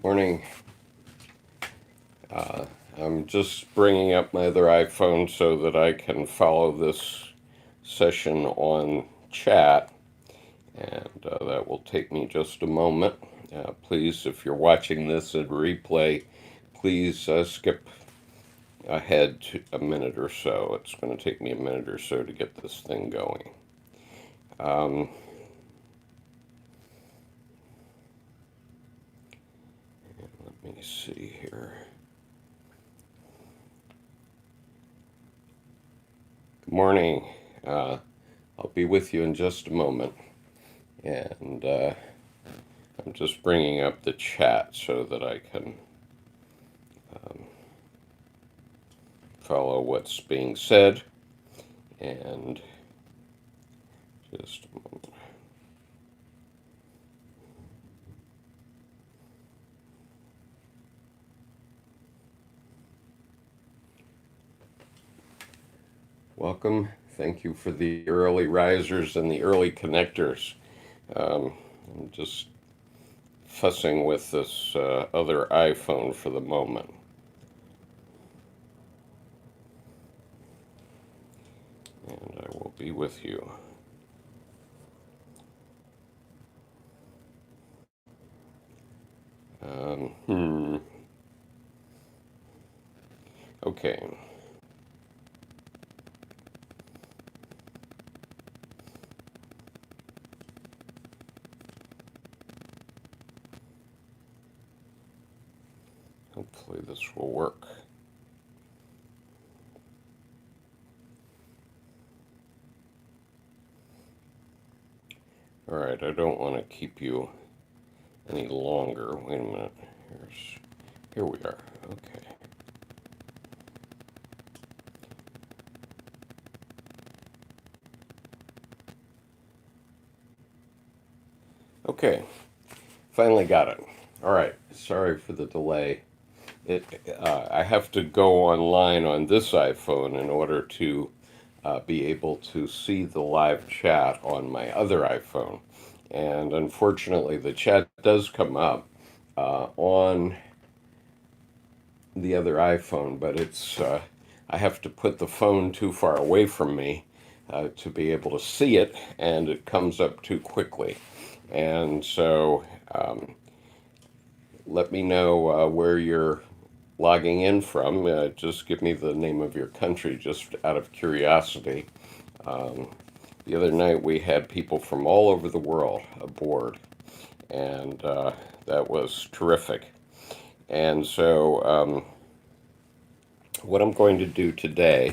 Morning. I'm just bringing up my other iPhone so that I can follow this session on chat, and that will take me just a moment. Please, if you're watching this in replay, please skip ahead to a minute or so. It's going to take me a minute or so to get this thing going. Um, Let me see here. Good morning. I'll be with you in just a moment. And I'm just bringing up the chat so that I can follow what's being said. And just a moment. Welcome. Thank you for the early risers and the early connectors. I'm just fussing with this other iPhone for the moment. And I will be with you. Okay. Hopefully this will work. All right, I don't want to keep you any longer. Wait a minute. Here we are. Okay. Okay. Finally got it. All right. Sorry for the delay. I have to go online on this iPhone in order to be able to see the live chat on my other iPhone. And unfortunately, the chat does come up on the other iPhone, but I have to put the phone too far away from me to be able to see it, and it comes up too quickly. And so let me know where you're logging in from. Just give me the name of your country, just out of curiosity. The other night we had people from all over the world aboard, and that was terrific. And so what I'm going to do today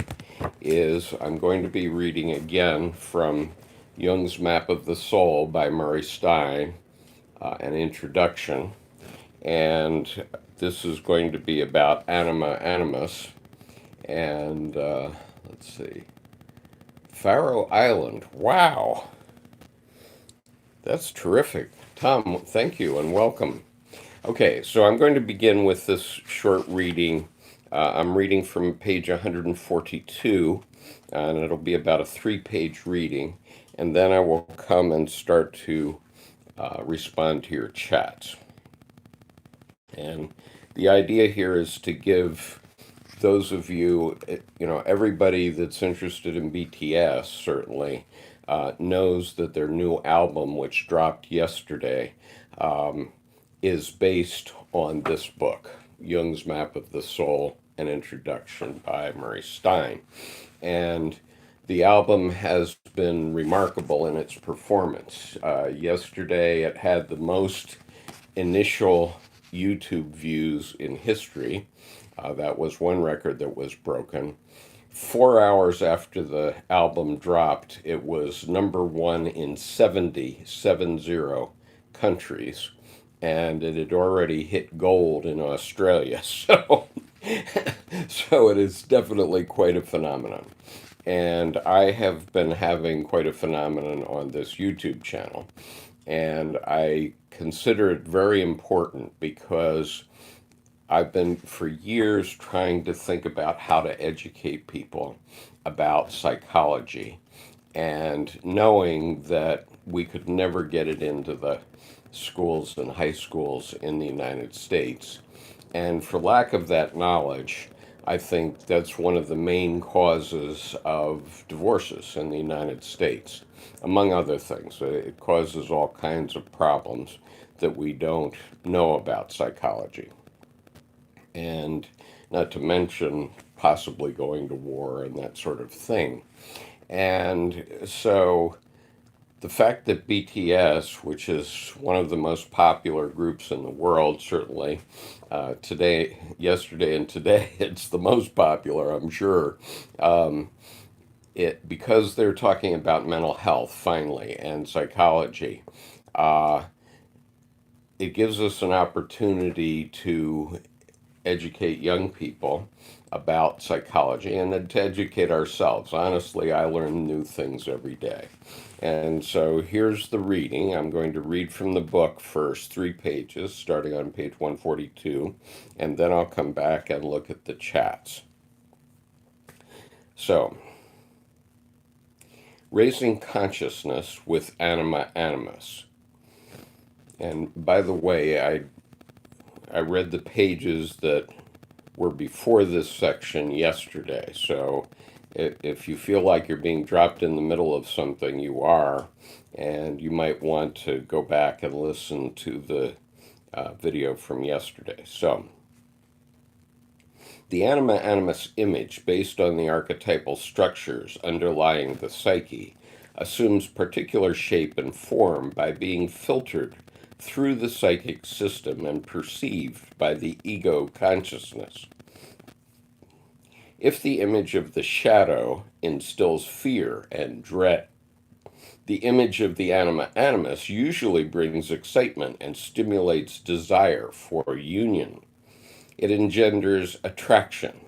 is I'm going to be reading again from Jung's Map of the Soul by Murray Stein, an introduction. And this is going to be about Anima, animus. And let's see. Faroe Island. Wow. That's terrific. Tom, thank you and welcome. Okay, so I'm going to begin with this short reading. I'm reading from page 142, and it'll be about a 3-page reading. And then I will come and start to respond to your chats. And the idea here is to give those of you, everybody that's interested in BTS certainly knows that their new album, which dropped yesterday, is based on this book, Jung's Map of the Soul, an introduction by Murray Stein. And the album has been remarkable in its performance. Yesterday it had the most initial YouTube views in history. That was one record that was broken. 4 hours after the album dropped, it was number one in 70 countries, and it had already hit gold in Australia. So it is definitely quite a phenomenon. And I have been having quite a phenomenon on this YouTube channel. And I consider it very important because I've been for years trying to think about how to educate people about psychology, and knowing that we could never get it into the schools and high schools in the United States. And for lack of that knowledge, I think that's one of the main causes of divorces in the United States, among other things. It causes all kinds of problems that we don't know about psychology. And not to mention possibly going to war and that sort of thing. And so the fact that BTS, which is one of the most popular groups in the world, certainly today, yesterday, and today, it's the most popular, I'm sure. It because they're talking about mental health finally and psychology. Uh, it gives us an opportunity to educate young people about psychology and then to educate ourselves. Honestly, I learn new things every day. And so here's the reading. I'm going to read from the book first, 3 pages, starting on page 142, and then I'll come back and look at the chats. So, raising consciousness with Anima Animus. And by the way, I read the pages that were before this section yesterday. So if you feel like you're being dropped in the middle of something, you are. And you might want to go back and listen to the video from yesterday. So, the anima animus image, based on the archetypal structures underlying the psyche, assumes particular shape and form by being filtered through the psychic system and perceived by the ego consciousness. If the image of the shadow instills fear and dread, the image of the anima animus usually brings excitement and stimulates desire for union. It engenders attraction.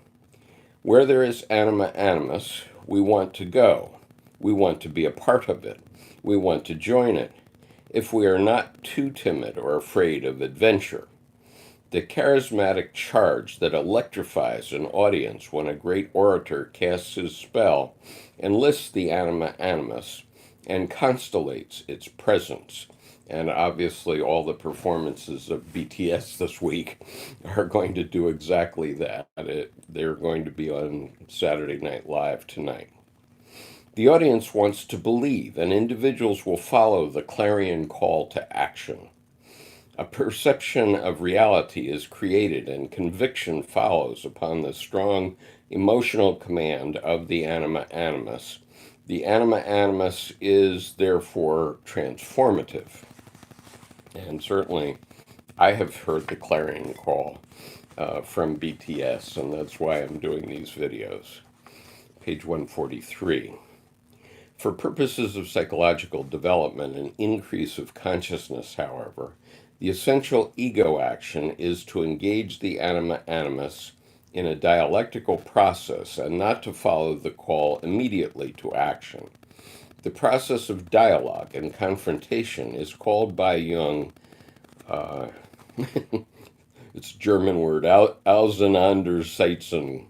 Where there is anima animus, we want to go. We want to be a part of it. We want to join it, if we are not too timid or afraid of adventure. The charismatic charge that electrifies an audience when a great orator casts his spell enlists the anima animus and constellates its presence. And obviously, all the performances of BTS this week are going to do exactly that. They're going to be on Saturday Night Live tonight. The audience wants to believe, and individuals will follow the clarion call to action. A perception of reality is created, and conviction follows upon the strong emotional command of the anima animus. The anima animus is therefore transformative. And certainly, I have heard the clarion call from BTS, and that's why I'm doing these videos. Page 143. For purposes of psychological development and increase of consciousness, however, the essential ego action is to engage the anima animus in a dialectical process and not to follow the call immediately to action. The process of dialogue and confrontation is called by Jung, it's a German word, Auseinandersetzung,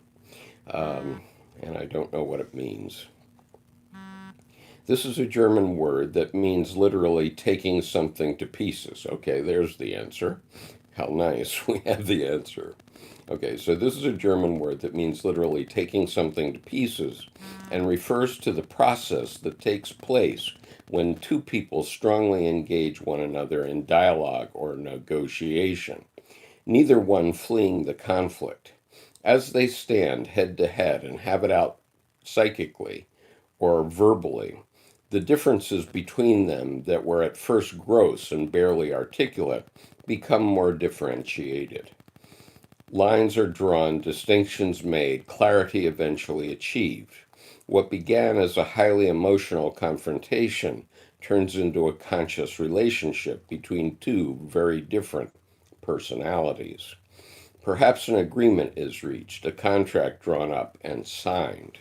and I don't know what it means. This is a German word that means literally taking something to pieces. Okay, there's the answer. How nice, we have the answer. Okay, so this is a German word that means literally taking something to pieces and refers to the process that takes place when two people strongly engage one another in dialogue or negotiation, neither one fleeing the conflict. As they stand head to head and have it out psychically or verbally, the differences between them that were at first gross and barely articulate become more differentiated. Lines are drawn, distinctions made, clarity eventually achieved. What began as a highly emotional confrontation turns into a conscious relationship between two very different personalities. Perhaps an agreement is reached, a contract drawn up and signed.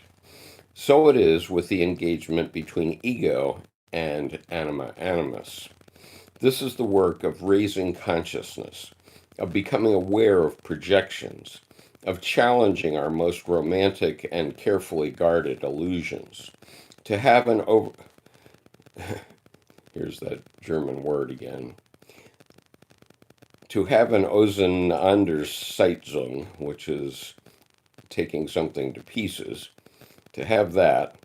So it is with the engagement between ego and anima animus. This is the work of raising consciousness, of becoming aware of projections, of challenging our most romantic and carefully guarded illusions. To have an here's that German word again. To have an Auseinandersetzung, which is taking something to pieces, to have that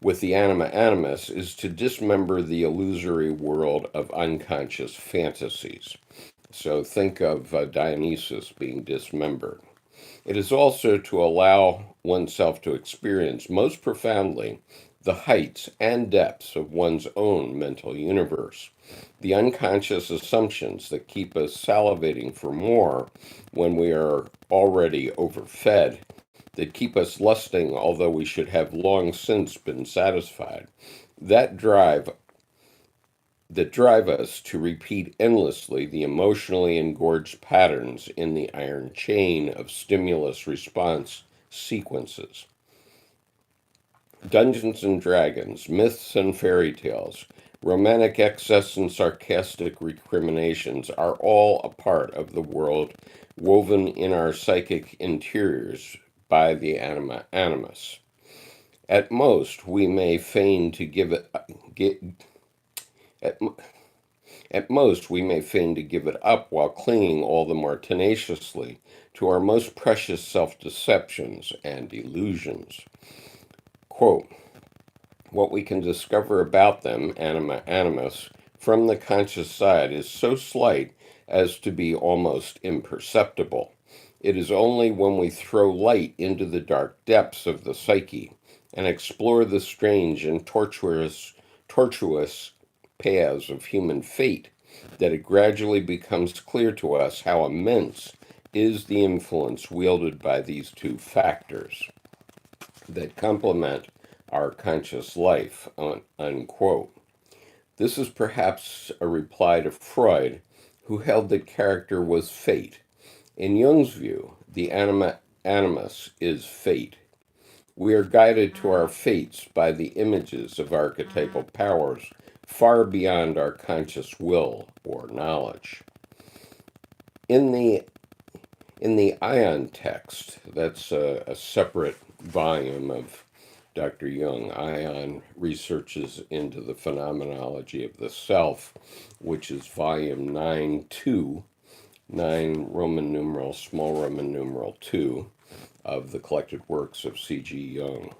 with the anima animus is to dismember the illusory world of unconscious fantasies. So think of Dionysus being dismembered. It is also to allow oneself to experience most profoundly the heights and depths of one's own mental universe, the unconscious assumptions that keep us salivating for more when we are already overfed, that keep us lusting although we should have long since been satisfied, that drive us to repeat endlessly the emotionally engorged patterns in the iron chain of stimulus response sequences. Dungeons and Dragons, myths and fairy tales, romantic excess and sarcastic recriminations are all a part of the world woven in our psychic interiors by the anima animus. At most, we may feign to give it at, at most we may feign to give it up while clinging all the more tenaciously to our most precious self-deceptions and illusions. Quote, what we can discover about them, anima animus, from the conscious side is so slight as to be almost imperceptible. It is only when we throw light into the dark depths of the psyche and explore the strange and tortuous paths of human fate that it gradually becomes clear to us how immense is the influence wielded by these two factors that complement our conscious life, unquote. This is perhaps a reply to Freud, who held that character was fate. In Jung's view, the animus is fate. We are guided to our fates by the images of archetypal powers far beyond our conscious will or knowledge. In the Ion text, that's a separate volume of Dr. Jung. Ion researches into the phenomenology of the self, which is volume 9 Roman numeral, small Roman numeral 2, of the collected works of C.G. Jung.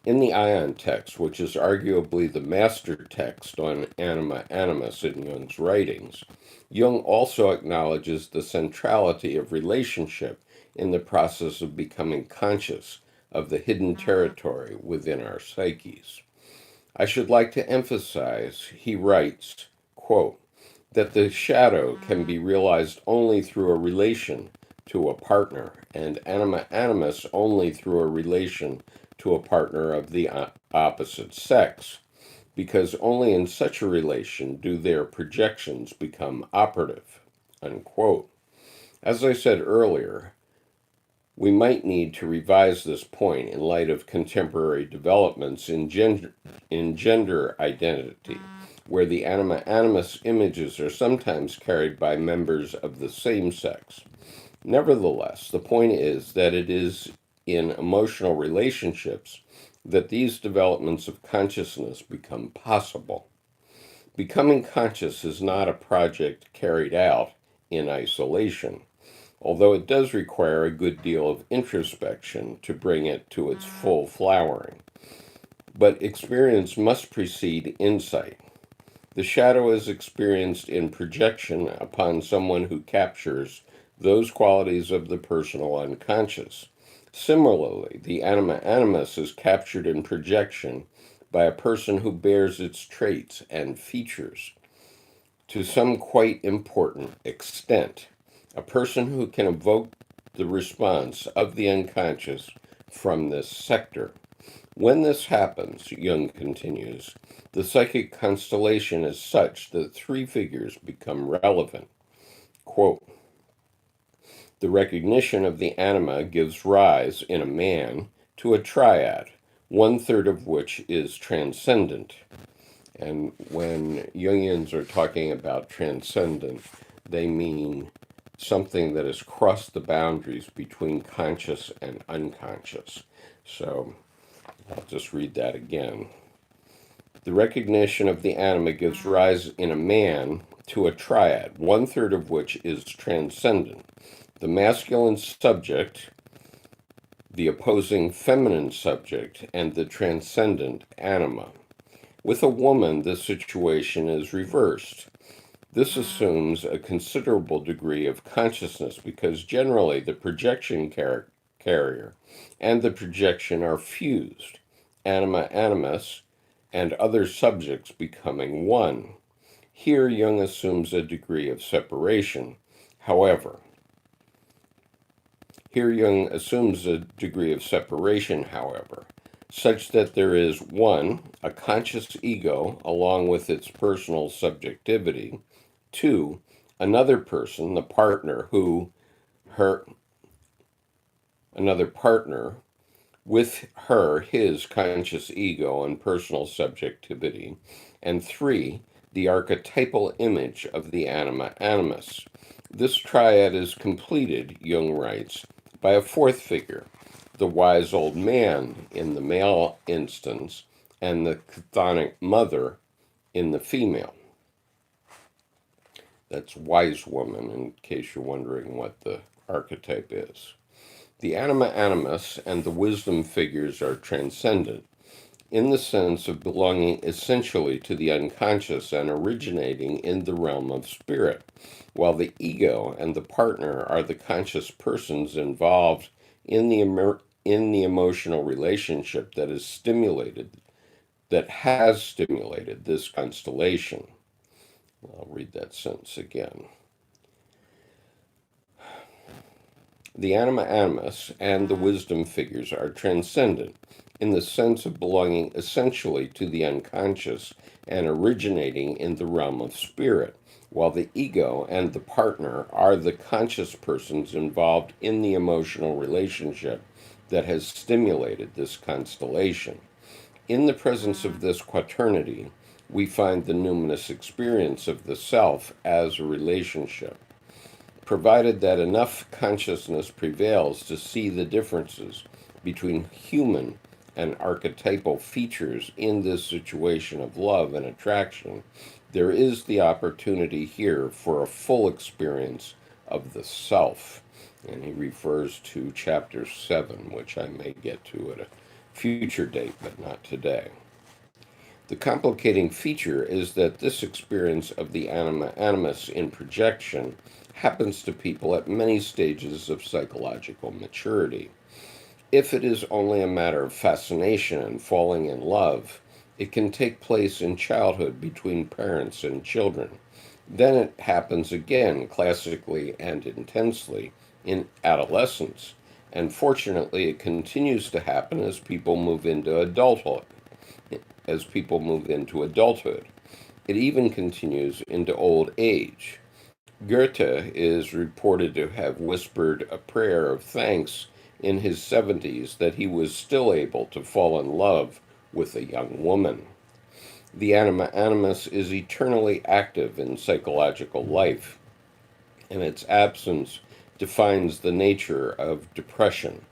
In the Ion text, which is arguably the master text on anima animus in Jung's writings, Jung also acknowledges the centrality of relationship in the process of becoming conscious of the hidden territory within our psyches. I should like to emphasize, he writes, quote, that the shadow can be realized only through a relation to a partner, and anima animus only through a relation to a partner of the opposite sex, because only in such a relation do their projections become operative, unquote. As I said earlier, we might need to revise this point in light of contemporary developments in gender identity, where the anima animus images are sometimes carried by members of the same sex. Nevertheless, the point is that it is in emotional relationships that these developments of consciousness become possible. Becoming conscious is not a project carried out in isolation, although it does require a good deal of introspection to bring it to its full flowering. But experience must precede insight. The shadow is experienced in projection upon someone who captures those qualities of the personal unconscious. Similarly, the anima animus is captured in projection by a person who bears its traits and features to some quite important extent. A person who can evoke the response of the unconscious from this sector. When this happens, Jung continues, the psychic constellation is such that three figures become relevant. Quote, the recognition of the anima gives rise, in a man, to a triad, one-third of which is transcendent. And when Jungians are talking about transcendent, they mean something that has crossed the boundaries between conscious and unconscious. So I'll just read that again. The recognition of the anima gives rise in a man to a triad, one-third of which is transcendent. The masculine subject, the opposing feminine subject, and the transcendent anima. With a woman, the situation is reversed. This assumes a considerable degree of consciousness because generally the projection carrier and the projection are fused, anima animus, and other subjects becoming one. Here, Jung assumes a degree of separation. However, such that there is one, a conscious ego along with its personal subjectivity, two, another person, the partner another partner with her, his conscious ego and personal subjectivity, and three, the archetypal image of the anima animus. This triad is completed, Jung writes, by a fourth figure, the wise old man in the male instance, and the chthonic mother in the female. That's wise woman, in case you're wondering what the archetype is. The anima animus and the wisdom figures are transcendent in the sense of belonging essentially to the unconscious and originating in the realm of spirit, while the ego and the partner are the conscious persons involved in the emotional relationship that has stimulated this constellation. I'll read that sentence again. The anima animus and the wisdom figures are transcendent in the sense of belonging essentially to the unconscious and originating in the realm of spirit, while the ego and the partner are the conscious persons involved in the emotional relationship that has stimulated this constellation. In the presence of this quaternity, we find the numinous experience of the self as a relationship. Provided that enough consciousness prevails to see the differences between human and archetypal features in this situation of love and attraction, there is the opportunity here for a full experience of the self. And he refers to chapter 7, which I may get to at a future date, but not today. The complicating feature is that this experience of the anima animus in projection happens to people at many stages of psychological maturity. If it is only a matter of fascination and falling in love, it can take place in childhood between parents and children. Then it happens again, classically and intensely, in adolescence. And fortunately, it continues to happen as people move into adulthood. It even continues into old age. Goethe is reported to have whispered a prayer of thanks in his 70s that he was still able to fall in love with a young woman. The anima animus is eternally active in psychological life, and its absence defines the nature of depression.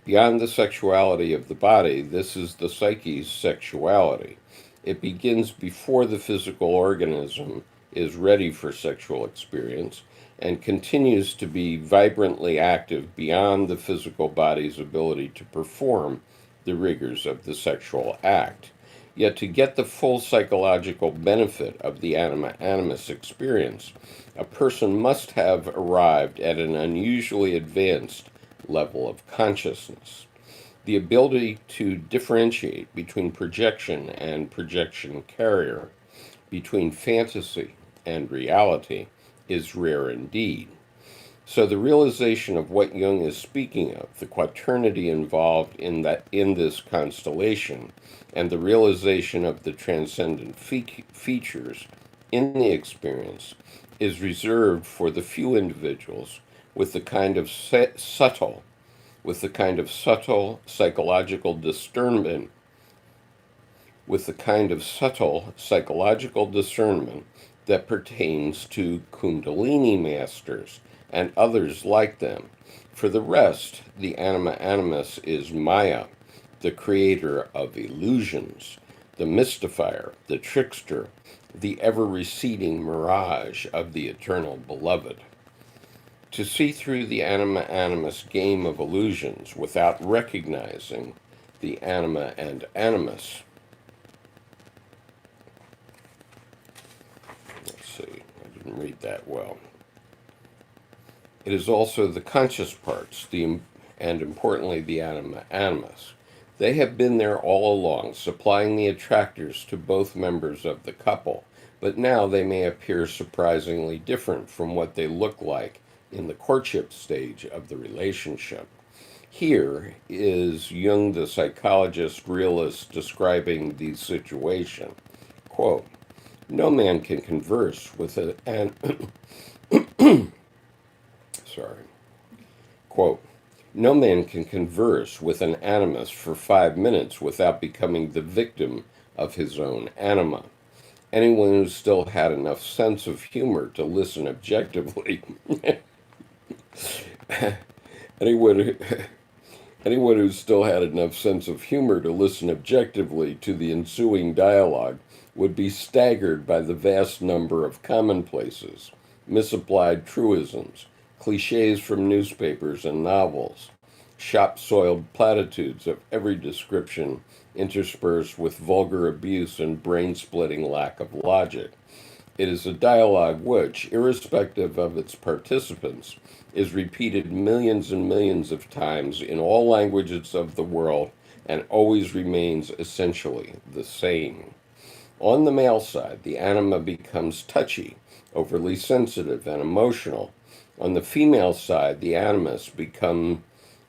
Beyond the sexuality of the body, this is the psyche's sexuality. It begins before the physical organism is ready for sexual experience and continues to be vibrantly active beyond the physical body's ability to perform the rigors of the sexual act. Yet to get the full psychological benefit of the anima animus experience, a person must have arrived at an unusually advanced level of consciousness. The ability to differentiate between projection and projection carrier, between fantasy and reality, is rare indeed. So the realization of what Jung is speaking of, the quaternity involved in this constellation, and the realization of the transcendent features in the experience, is reserved for the few individuals with the kind of subtle psychological discernment that pertains to Kundalini masters and others like them. For the rest, the anima animus is Maya, the creator of illusions. the mystifier, the trickster, the ever-receding mirage of the eternal beloved. To see through the anima-animus game of illusions without recognizing the anima and animus. Let's see, I didn't read that well. It is also the conscious parts, and importantly the anima animus. They have been there all along, supplying the attractors to both members of the couple, but now they may appear surprisingly different from what they look like in the courtship stage of the relationship. Here is Jung, the psychologist realist, describing the situation. Quote, no man can converse with sorry. Quote, no man can converse with an animus for 5 minutes without becoming the victim of his own anima. Anyone who still had enough sense of humor to listen objectively, anyone, anyone who still had enough sense of humor to listen objectively to the ensuing dialogue would be staggered by the vast number of commonplaces, misapplied truisms, cliches from newspapers and novels, shop-soiled platitudes of every description interspersed with vulgar abuse and brain-splitting lack of logic. It is a dialogue which, irrespective of its participants, is repeated millions and millions of times in all languages of the world and always remains essentially the same. On the male side, the anima becomes touchy, overly sensitive, and emotional. On the female side, the animus becomes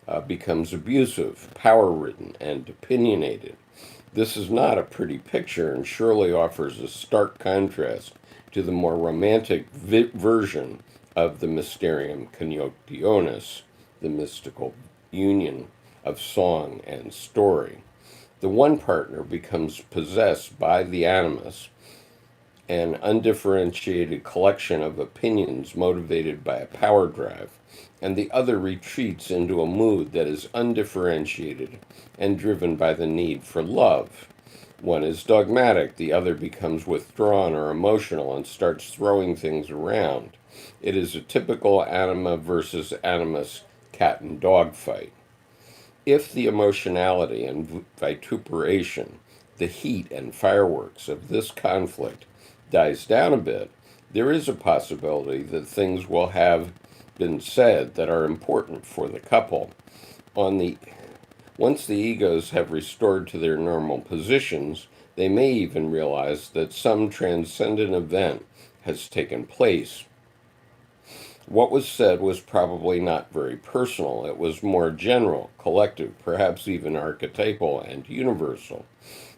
abusive, power-ridden, and opinionated. This is not a pretty picture and surely offers a stark contrast to the more romantic version of the Mysterium Conjunctionis, the mystical union of song and story. The one partner becomes possessed by the animus, an undifferentiated collection of opinions motivated by a power drive, and the other retreats into a mood that is undifferentiated and driven by the need for love. One is dogmatic, the other becomes withdrawn or emotional and starts throwing things around. It is a typical anima versus animus cat and dog fight. If the emotionality and vituperation, the heat and fireworks of this conflict dies down a bit, there is a possibility that things will have been said that are important for the couple. Once the egos have restored to their normal positions, they may even realize that some transcendent event has taken place. What was said was probably not very personal. It was more general, collective, perhaps even archetypal and universal.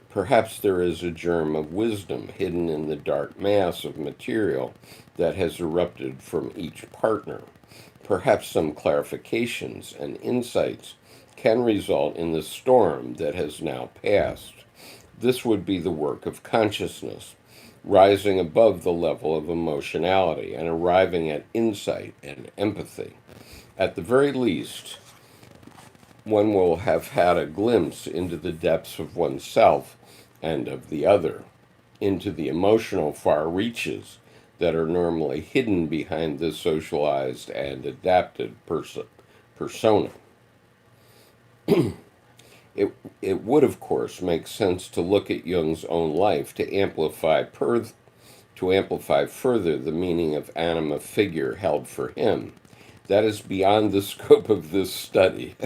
Perhaps there is a germ of wisdom hidden in the dark mass of material that has erupted from each partner. Perhaps some clarifications and insights can result in the storm that has now passed. This would be the work of consciousness, rising above the level of emotionality and arriving at insight and empathy. At the very least, one will have had a glimpse into the depths of oneself and of the other, into the emotional far reaches that are normally hidden behind the socialized and adapted persona. It would, of course, make sense to look at Jung's own life to amplify further the meaning of anima figure held for him. That is beyond the scope of this study.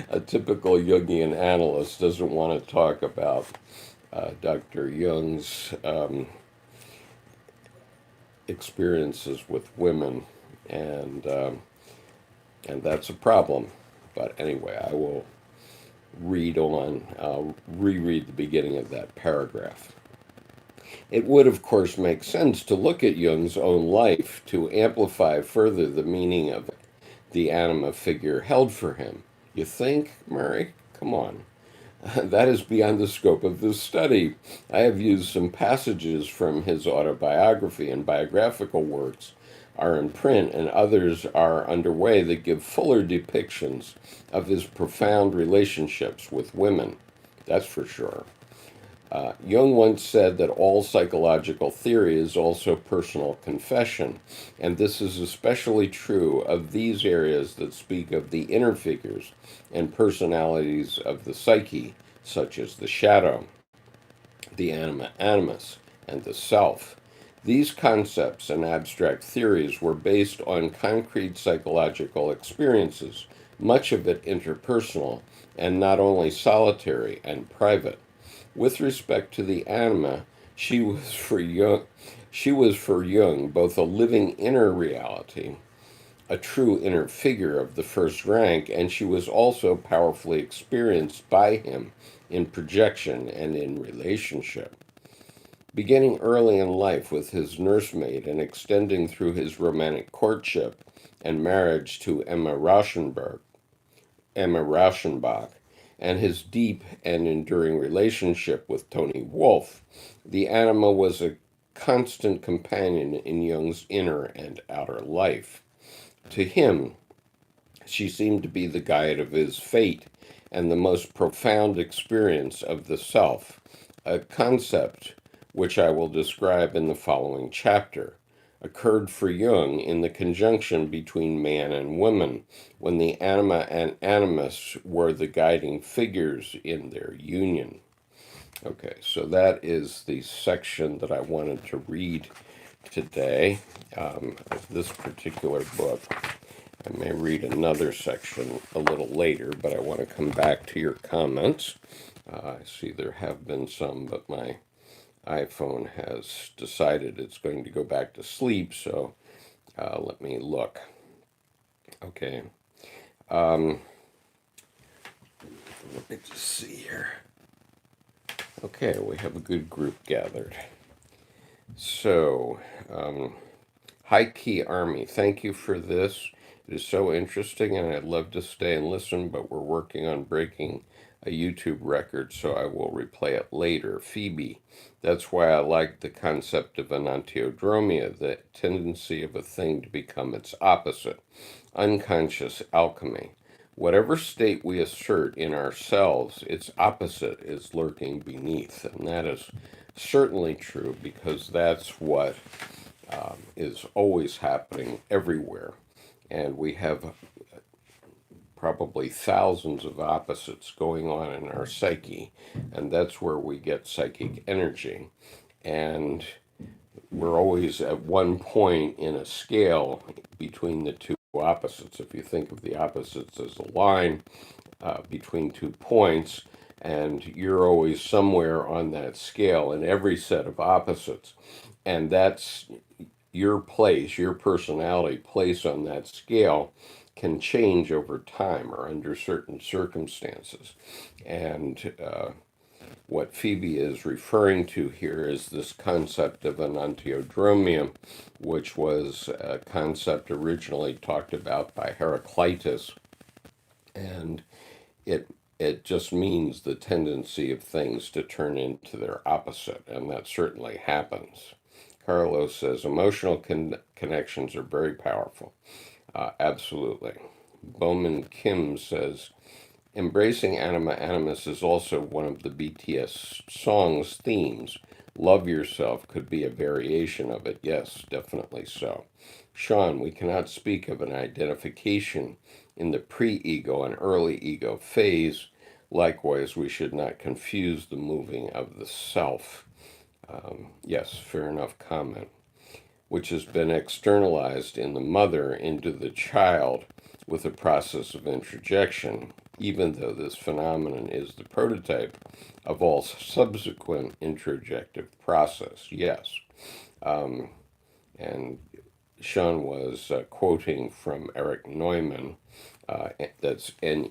A typical Jungian analyst doesn't want to talk about Dr. Jung's experiences with women, and that's a problem. But anyway, I will read on. I'll reread the beginning of that paragraph. It would, of course, make sense to look at Jung's own life to amplify further the meaning of the anima figure held for him. You think, Murray? Come on. That is beyond the scope of this study. I have used some passages from his autobiography and biographical works, are in print, and others are underway that give fuller depictions of his profound relationships with women. That's for sure. Jung once said that all psychological theory is also personal confession, and this is especially true of these areas that speak of the inner figures and personalities of the psyche, such as the shadow, the anima animus, and the self. These concepts and abstract theories were based on concrete psychological experiences, much of it interpersonal, and not only solitary and private. With respect to the anima, she was for Jung, she was for Jung both a living inner reality, a true inner figure of the first rank, and she was also powerfully experienced by him in projection and in relationship. Beginning early in life with his nursemaid and extending through his romantic courtship and marriage to Emma Rauschenbach, and his deep and enduring relationship with Tony Wolfe, the anima was a constant companion in Jung's inner and outer life. To him, she seemed to be the guide of his fate and the most profound experience of the self, a concept which I will describe in the following chapter, occurred for Jung in the conjunction between man and woman, when the anima and animus were the guiding figures in their union. Okay, so that is the section that I wanted to read today of this particular book. I may read another section a little later, but I want to come back to your comments. I see there have been some, but my iPhone has decided it's going to go back to sleep, so let me look. Okay. Um, Let me just see here. Okay, we have a good group gathered. So, High Key Army, thank you for this. It is so interesting, and I'd love to stay and listen, but we're working on breaking a YouTube record, so I will replay it later. Phoebe, that's why I like the concept of enantiodromia, the tendency of a thing to become its opposite, unconscious alchemy. Whatever state we assert in ourselves, its opposite is lurking beneath, and that is certainly true because that's what is always happening everywhere. And we have probably thousands of opposites going on in our psyche, and that's where we get psychic energy. And we're always at one point in a scale between the two opposites. If you think of the opposites as a line between 2 points, and you're always somewhere on that scale in every set of opposites. And that's your place, your personality place on that scale can change over time or under certain circumstances. And what Phoebe is referring to here is this concept of enantiodromia, which was a concept originally talked about by Heraclitus, and it it just means the tendency of things to turn into their opposite, and that certainly happens. Carlos says emotional connections are very powerful. Absolutely. Bowman Kim says embracing anima animus is also one of the BTS song's themes. Love yourself could be a variation of it. Yes, definitely so. Sean, we cannot speak of an identification in the pre ego and early ego phase. Likewise, we should not confuse the moving of the self. Yes, fair enough comment. Which has been externalized in the mother into the child with a process of introjection, even though this phenomenon is the prototype of all subsequent introjective process. Yes. Um, and Sean was quoting from Eric Neumann, that's Neumann,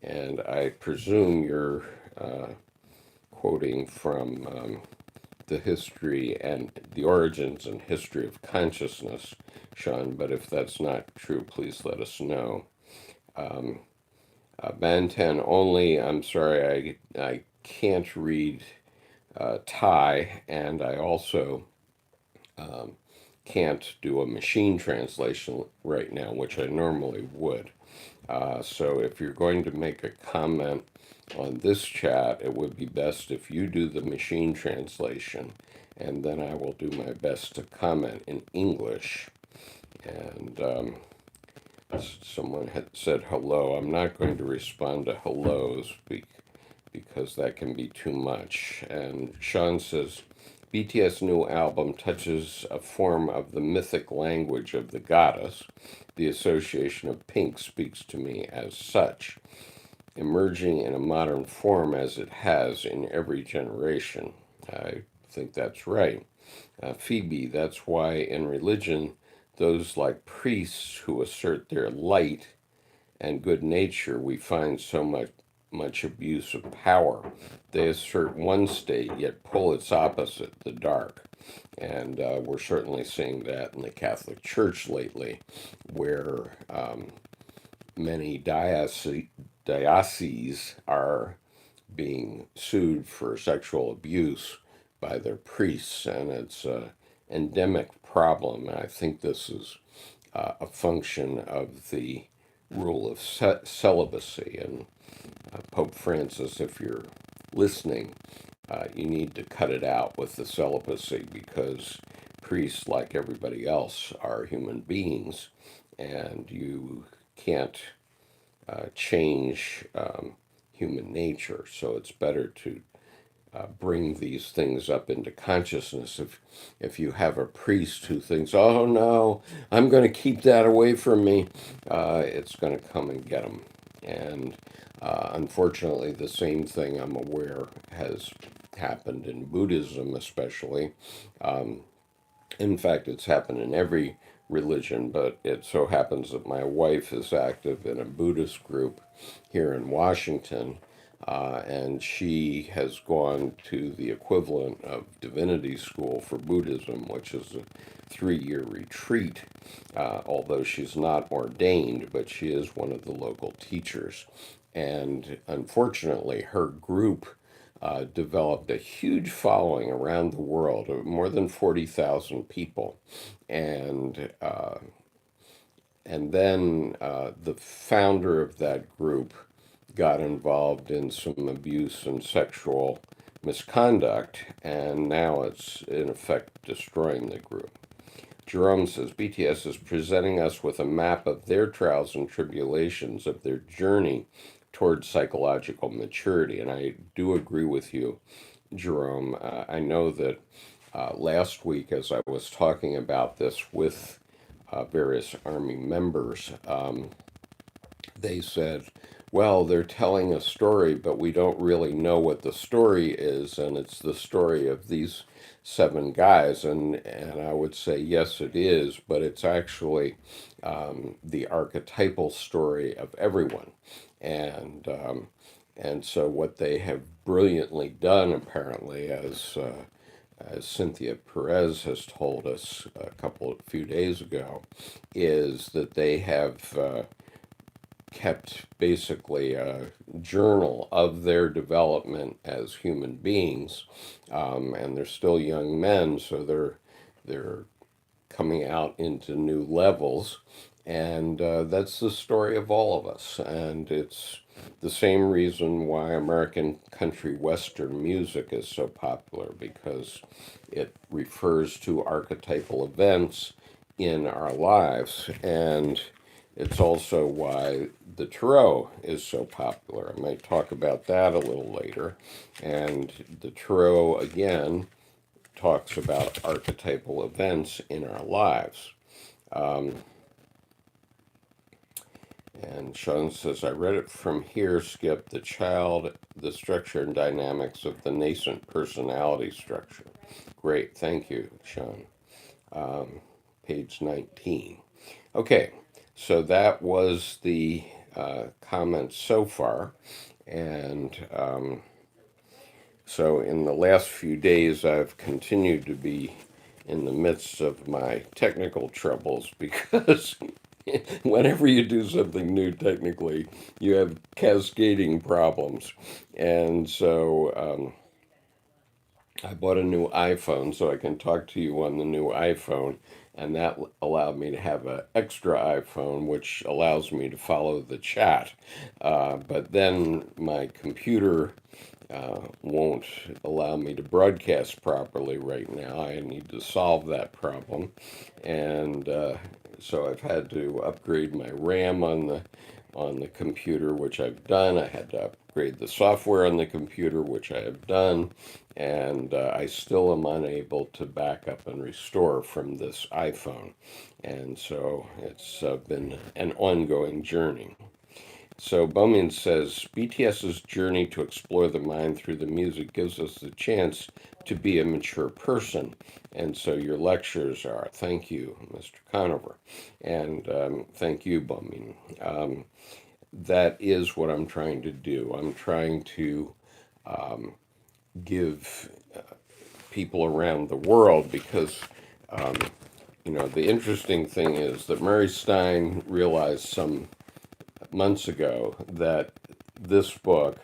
and I presume you're quoting from the history and the origins and history of consciousness, Sean, but if that's not true, please let us know. Um, Bantan only, I'm sorry, I can't read Thai, and I also can't do a machine translation right now, which I normally would. So if you're going to make a comment on this chat, it would be best if you do the machine translation, and then I will do my best to comment in English. And someone had said hello. I'm not going to respond to hellos because that can be too much. And Sean says, BTS' new album touches a form of the mythic language of the goddess. The association of pink speaks to me as such, emerging in a modern form as it has in every generation. I think that's right. Phoebe, that's why in religion, those like priests who assert their light and good nature, we find so much abuse of power. They assert one state, yet pull its opposite, the dark. And we're certainly seeing that in the Catholic Church lately, where many dioceses are being sued for sexual abuse by their priests, and it's an endemic problem. And I think this is a function of the rule of celibacy. And Pope Francis, if you're listening, you need to cut it out with the celibacy because priests, like everybody else, are human beings, and you can't change human nature. So it's better to bring these things up into consciousness. If you have a priest who thinks, "Oh no, I'm going to keep that away from me," it's going to come and get them. And unfortunately, the same thing I'm aware has happened in Buddhism, especially. In fact, it's happened in every religion, but it so happens that my wife is active in a Buddhist group here in Washington, and she has gone to the equivalent of divinity school for Buddhism, which is a 3-year retreat, although she's not ordained, but she is one of the local teachers. And unfortunately, her group developed a huge following around the world of more than 40,000 people. And then the founder of that group got involved in some abuse and sexual misconduct, and now it's in effect destroying the group. Jerome says BTS is presenting us with a map of their trials and tribulations of their journey towards psychological maturity. And I do agree with you, Jerome. I know that last week, as I was talking about this with various Army members, they said, well, they're telling a story, but we don't really know what the story is, and it's the story of these 7 guys. And I would say, yes, it is, but it's actually the archetypal story of everyone. And so what they have brilliantly done, apparently, as Cynthia Perez has told us a few days ago, is that they have kept basically a journal of their development as human beings, and they're still young men, so they're coming out into new levels, and that's the story of all of us, and it's the same reason why American country western music is so popular, because it refers to archetypal events in our lives. And it's also why the tarot is so popular. I might talk about that a little later. And the tarot, again, talks about archetypal events in our lives. And Sean says, I read it from here, Skip, the child, the structure and dynamics of the nascent personality structure. Great, thank you, Sean. Page 19. Okay, so that was the comments so far. And so in the last few days, I've continued to be in the midst of my technical troubles because whenever you do something new technically, you have cascading problems. And so I bought a new iPhone so I can talk to you on the new iPhone, and that allowed me to have an extra iPhone, which allows me to follow the chat. But then my computer won't allow me to broadcast properly right now. I need to solve that problem, and so I've had to upgrade my RAM on the computer, which I've done. I had to upgrade the software on the computer, which I have done, and I still am unable to back up and restore from this iPhone, and so it's been an ongoing journey. So Bowman says BTS's journey to explore the mind through the music gives us the chance to be a mature person. And so your lectures are. Thank you, Mr. Conover. And thank you, Bowman. That is what I'm trying to do. I'm trying to give people around the world because, the interesting thing is that Mary Stein realized some months ago that this book,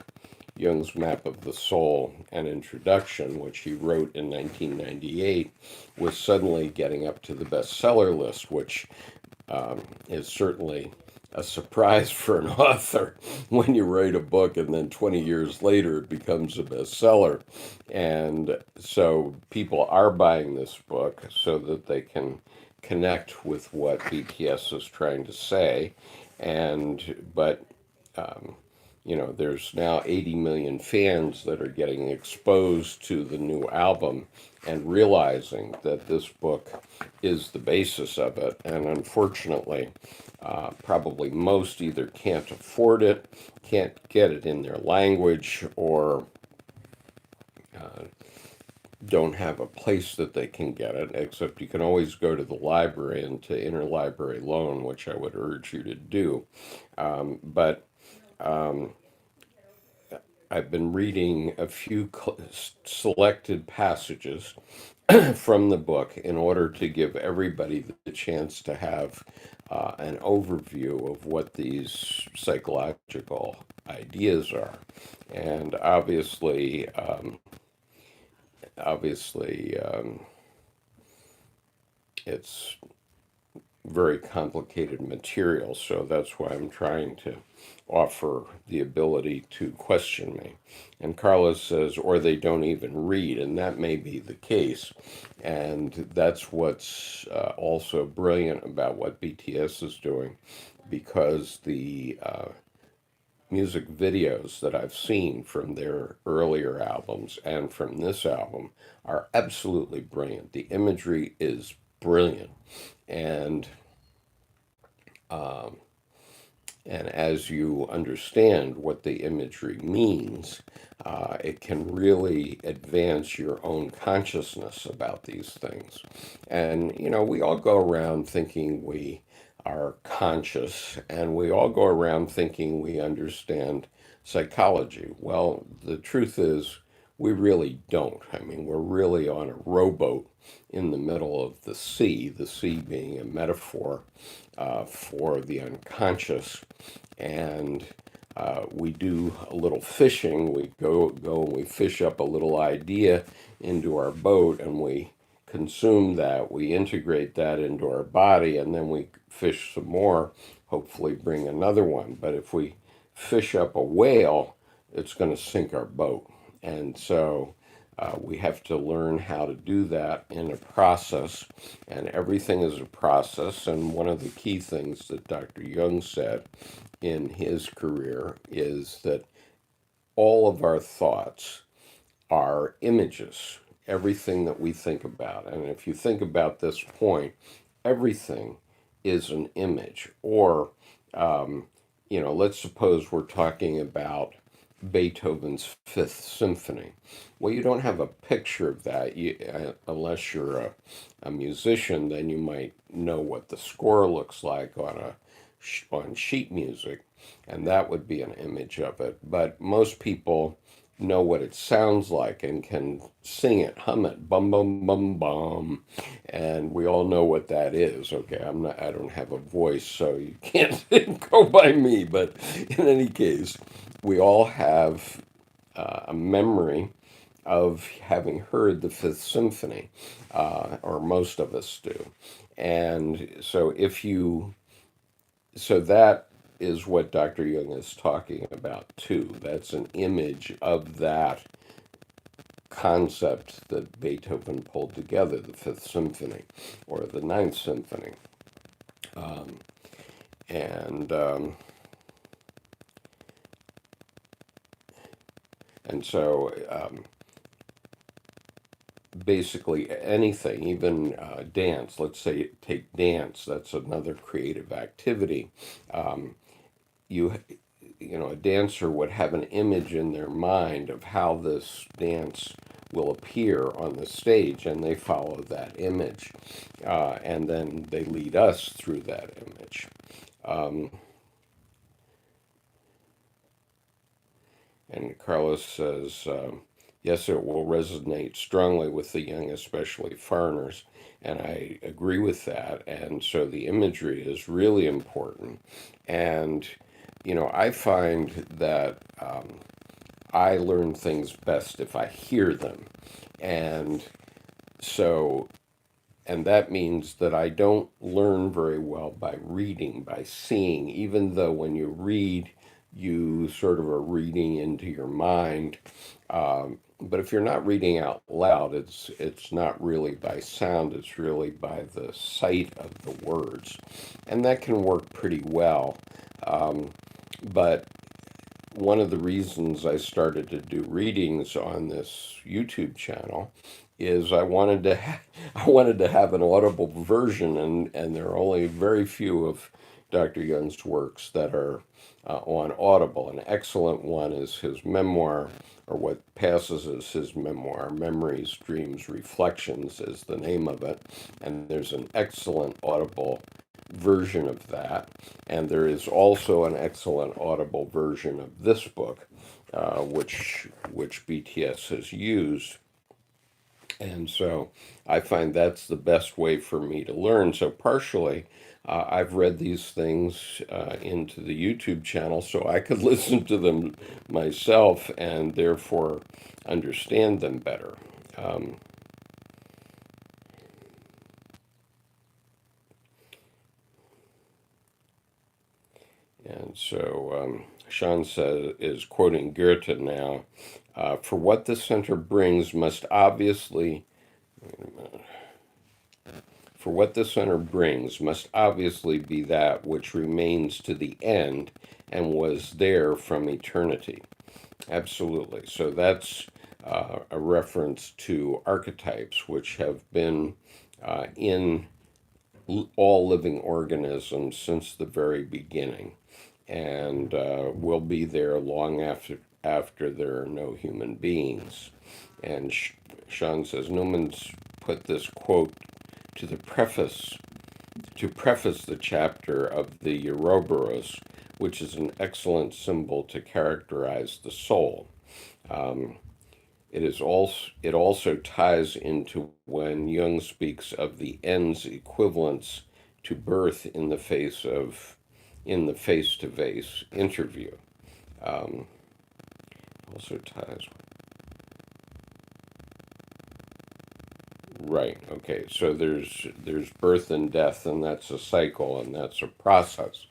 Jung's Map of the Soul, an introduction, which he wrote in 1998, was suddenly getting up to the bestseller list, which is certainly a surprise for an author when you write a book and then 20 years later it becomes a bestseller. And so people are buying this book so that they can connect with what BTS is trying to say. But there's now 80 million fans that are getting exposed to the new album and realizing that this book is the basis of it. And unfortunately, probably most either can't afford it, can't get it in their language, or don't have a place that they can get it, except you can always go to the library and to interlibrary loan, which I would urge you to do. But I've been reading a few selected passages from the book in order to give everybody the chance to have an overview of what these psychological ideas are. And obviously, it's very complicated material, so that's why I'm trying to offer the ability to question me. And Carlos says, or they don't even read, and that may be the case. And that's what's also brilliant about what BTS is doing, because the music videos that I've seen from their earlier albums and from this album are absolutely brilliant. The imagery is brilliant. And And as you understand what the imagery means, it can really advance your own consciousness about these things. And, we all go around thinking we are conscious, and we all go around thinking we understand psychology. Well, the truth is, we really don't. I mean, we're really on a rowboat in the middle of the sea being a metaphor for the unconscious. And we do a little fishing. We go and we fish up a little idea into our boat, and we consume that. We integrate that into our body, and then we fish some more, hopefully bring another one. But if we fish up a whale, it's going to sink our boat. And so we have to learn how to do that in a process, and everything is a process. And one of the key things that Dr. Jung said in his career is that all of our thoughts are images, everything that we think about. And if you think about this point, everything is an image. Or, let's suppose we're talking about Beethoven's Fifth Symphony. Well, you don't have a picture of that unless you're a musician. Then you might know what the score looks like on sheet music, and that would be an image of it. But most people know what it sounds like and can sing it, hum it, bum bum bum bum, and we all know what that is. Okay, I don't have a voice, so you can't go by me. But in any case, we all have a memory of having heard the Fifth Symphony, or most of us do. And so that is what Dr. Jung is talking about too. That's an image of that concept that Beethoven pulled together, the Fifth Symphony or the Ninth Symphony. Um, and and so basically anything, even dance. Let's say take dance. That's another creative activity. Um, you a dancer would have an image in their mind of how this dance will appear on the stage, and they follow that image, and then they lead us through that image. Um, And Carlos says, yes, it will resonate strongly with the young, especially foreigners. And I agree with that. And so the imagery is really important. And, I find that I learn things best if I hear them. And so, and that means that I don't learn very well by reading, by seeing, even though when you read, you sort of are reading into your mind. But if you're not reading out loud, it's not really by sound, it's really by the sight of the words. And that can work pretty well. But one of the reasons I started to do readings on this YouTube channel is I wanted to have an audible version, and there are only very few of Dr. Jung's works that are on Audible. An excellent one is his memoir, or what passes as his memoir, Memories, Dreams, Reflections is the name of it, and there's an excellent Audible version of that. And there is also an excellent Audible version of this book, which BTS has used. And so I find that's the best way for me to learn. So partially, I've read these things into the YouTube channel so I could listen to them myself and therefore understand them better. Um, And so Sean says, is quoting Goethe now, for what the center brings must obviously, for what the center brings must obviously be that which remains to the end and was there from eternity. Absolutely. So that's a reference to archetypes, which have been in all living organisms since the very beginning, and will be there long after there are no human beings. And Sean says Newman's put this quote to the preface to preface the chapter of the Ouroboros, which is an excellent symbol to characterize the soul. Um, it also ties into when Jung speaks of the end's equivalence to birth in the face-to-face interview. Um, also ties. Right. Okay. So there's birth and death, and that's a cycle, and that's a process.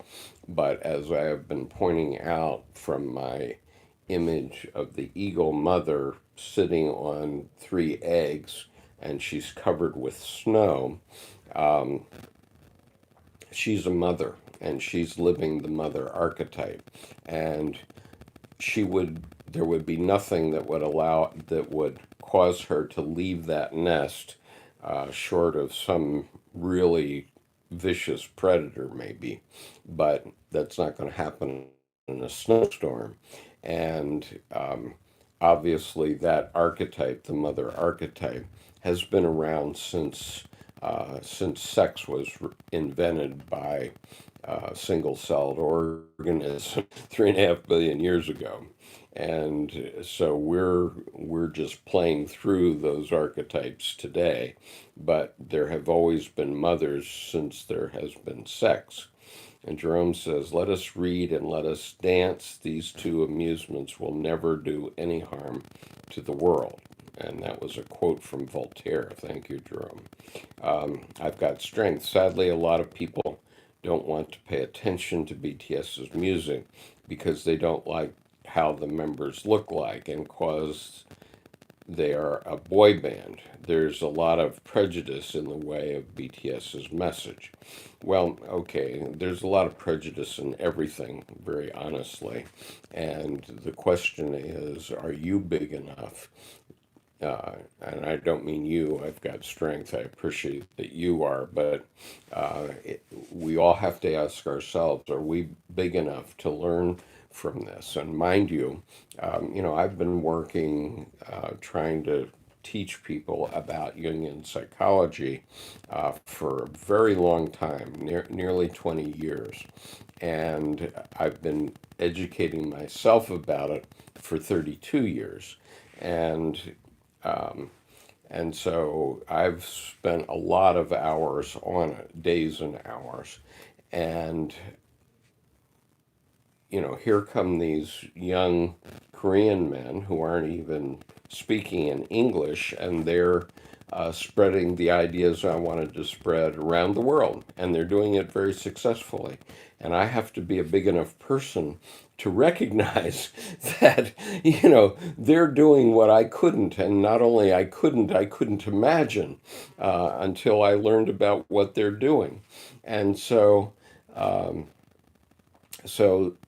But as I have been pointing out from my image of the eagle mother sitting on three eggs, and she's covered with snow, um, she's a mother, and she's living the mother archetype, and she would there would be nothing that would cause her to leave that nest, short of some really vicious predator, maybe, but that's not going to happen in a snowstorm. And obviously, that archetype, the mother archetype, has been around since sex was invented by single-celled organisms 3.5 billion years ago. And so we're just playing through those archetypes today, but there have always been mothers since there has been sex. And Jerome says, let us read and let us dance. These two amusements will never do any harm to the world. And that was a quote from Voltaire. Thank you, Jerome. I've got strength. Sadly, a lot of people don't want to pay attention to BTS's music because they don't like how the members look like and cause they are a boy band. There's a lot of prejudice in the way of BTS's message. Well, okay, there's a lot of prejudice in everything, very honestly. And the question is, are you big enough? And I don't mean you, I've got strength. I appreciate that you are, but we all have to ask ourselves, are we big enough to learn from this? And mind you, I've been working trying to teach people about Jungian psychology for a very long time, nearly 20 years. And I've been educating myself about it for 32 years. And um, and so I've spent a lot of hours on it, days and hours. And, here come these young Korean men who aren't even speaking in English, and they're spreading the ideas I wanted to spread around the world. And they're doing it very successfully. And I have to be a big enough person to recognize that, they're doing what I couldn't. And not only I couldn't imagine until I learned about what they're doing. And so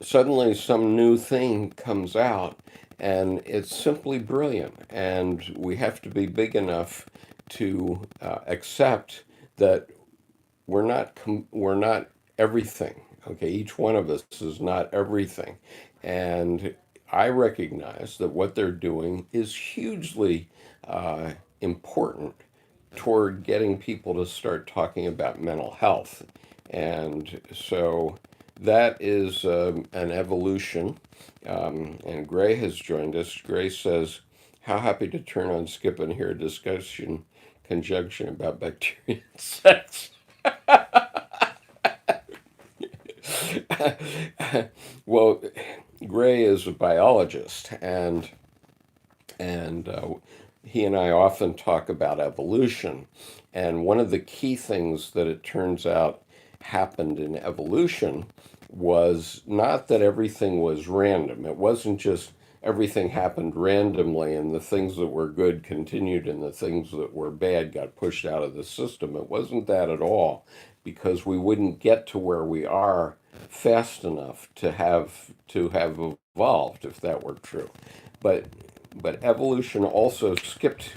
suddenly some new thing comes out and it's simply brilliant. And we have to be big enough to accept that we're not everything. Okay, each one of us is not everything. And I recognize that what they're doing is hugely important toward getting people to start talking about mental health. And so that is an evolution. And Gray has joined us. Gray says, how happy to turn on Skip and hear a discussion conjunction about bacteria and sex. Well, Gray is a biologist, and he and I often talk about evolution. And one of the key things that it turns out happened in evolution was not that everything was random. It wasn't just everything happened randomly and the things that were good continued and the things that were bad got pushed out of the system. It wasn't that at all, because we wouldn't get to where we are fast enough to have evolved if that were true. But but evolution also skipped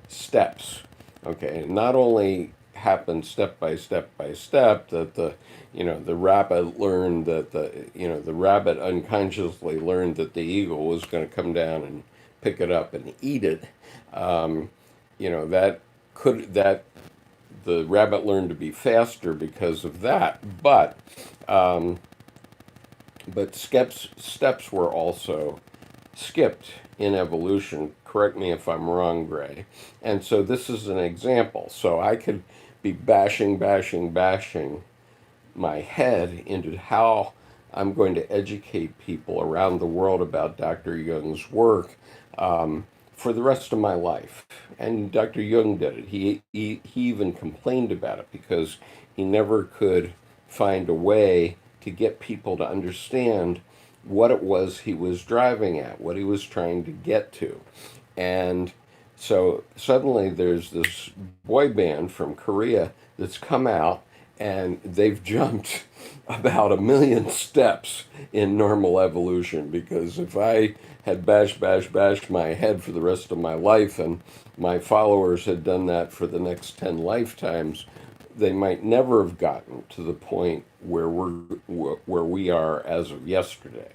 steps. Okay, not only happened step by step by step that the rabbit learned that the rabbit unconsciously learned that the eagle was going to come down and pick it up and eat it. Um, that could that the rabbit learned to be faster because of that, um, but steps were also skipped in evolution. Correct me if I'm wrong, Gray. And so this is an example. So I could be bashing my head into how I'm going to educate people around the world about Dr. Jung's work for the rest of my life. And Dr. Jung did it. He even complained about it because he never could find a way to get people to understand what it was he was driving at, what he was trying to get to. And so suddenly there's this boy band from Korea that's come out and they've jumped about a million steps in normal evolution, because if I had bashed my head for the rest of my life and my followers had done that for the next 10 lifetimes, they might never have gotten to the point where we are as of yesterday.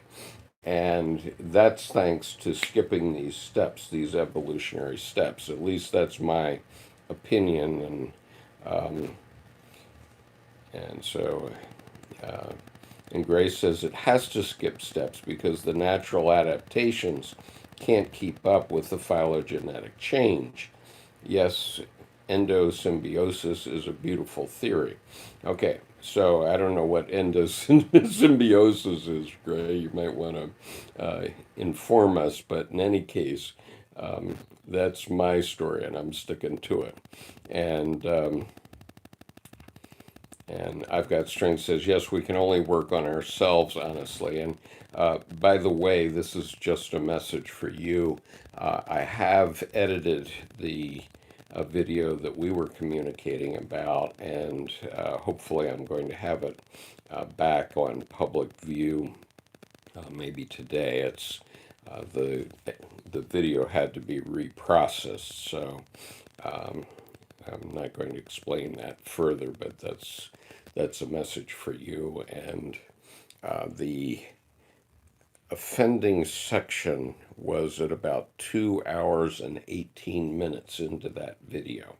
And that's thanks to skipping these steps, these evolutionary steps. At least that's my opinion. And so, uh, and Grace says it has to skip steps because the natural adaptations can't keep up with the phylogenetic change. Yes, endosymbiosis is a beautiful theory. Okay, so I don't know what endosymbiosis is, Gray. You might want to inform us, but in any case, That's my story, and I'm sticking to it. And and I've got strength says, yes, we can only work on ourselves, honestly. And by the way, this is just a message for you. I have edited the video that we were communicating about, and hopefully I'm going to have it back on public view maybe today. It's the video had to be reprocessed, so um, I'm not going to explain that further, but that's a message for you. And the offending section was at about 2 hours and 18 minutes into that video.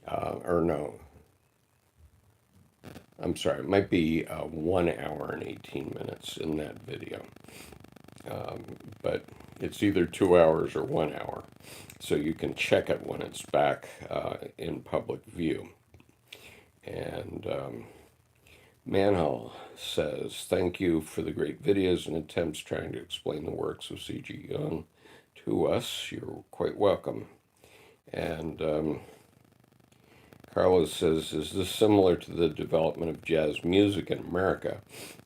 Or no, I'm sorry, it might be 1 hour and 18 minutes in that video. But it's either 2 hours or 1 hour. So you can check it when it's back in public view. And Manhole says, thank you for the great videos and attempts trying to explain the works of C.G. Jung to us. You're quite welcome. And Carlos says, is this similar to the development of jazz music in America?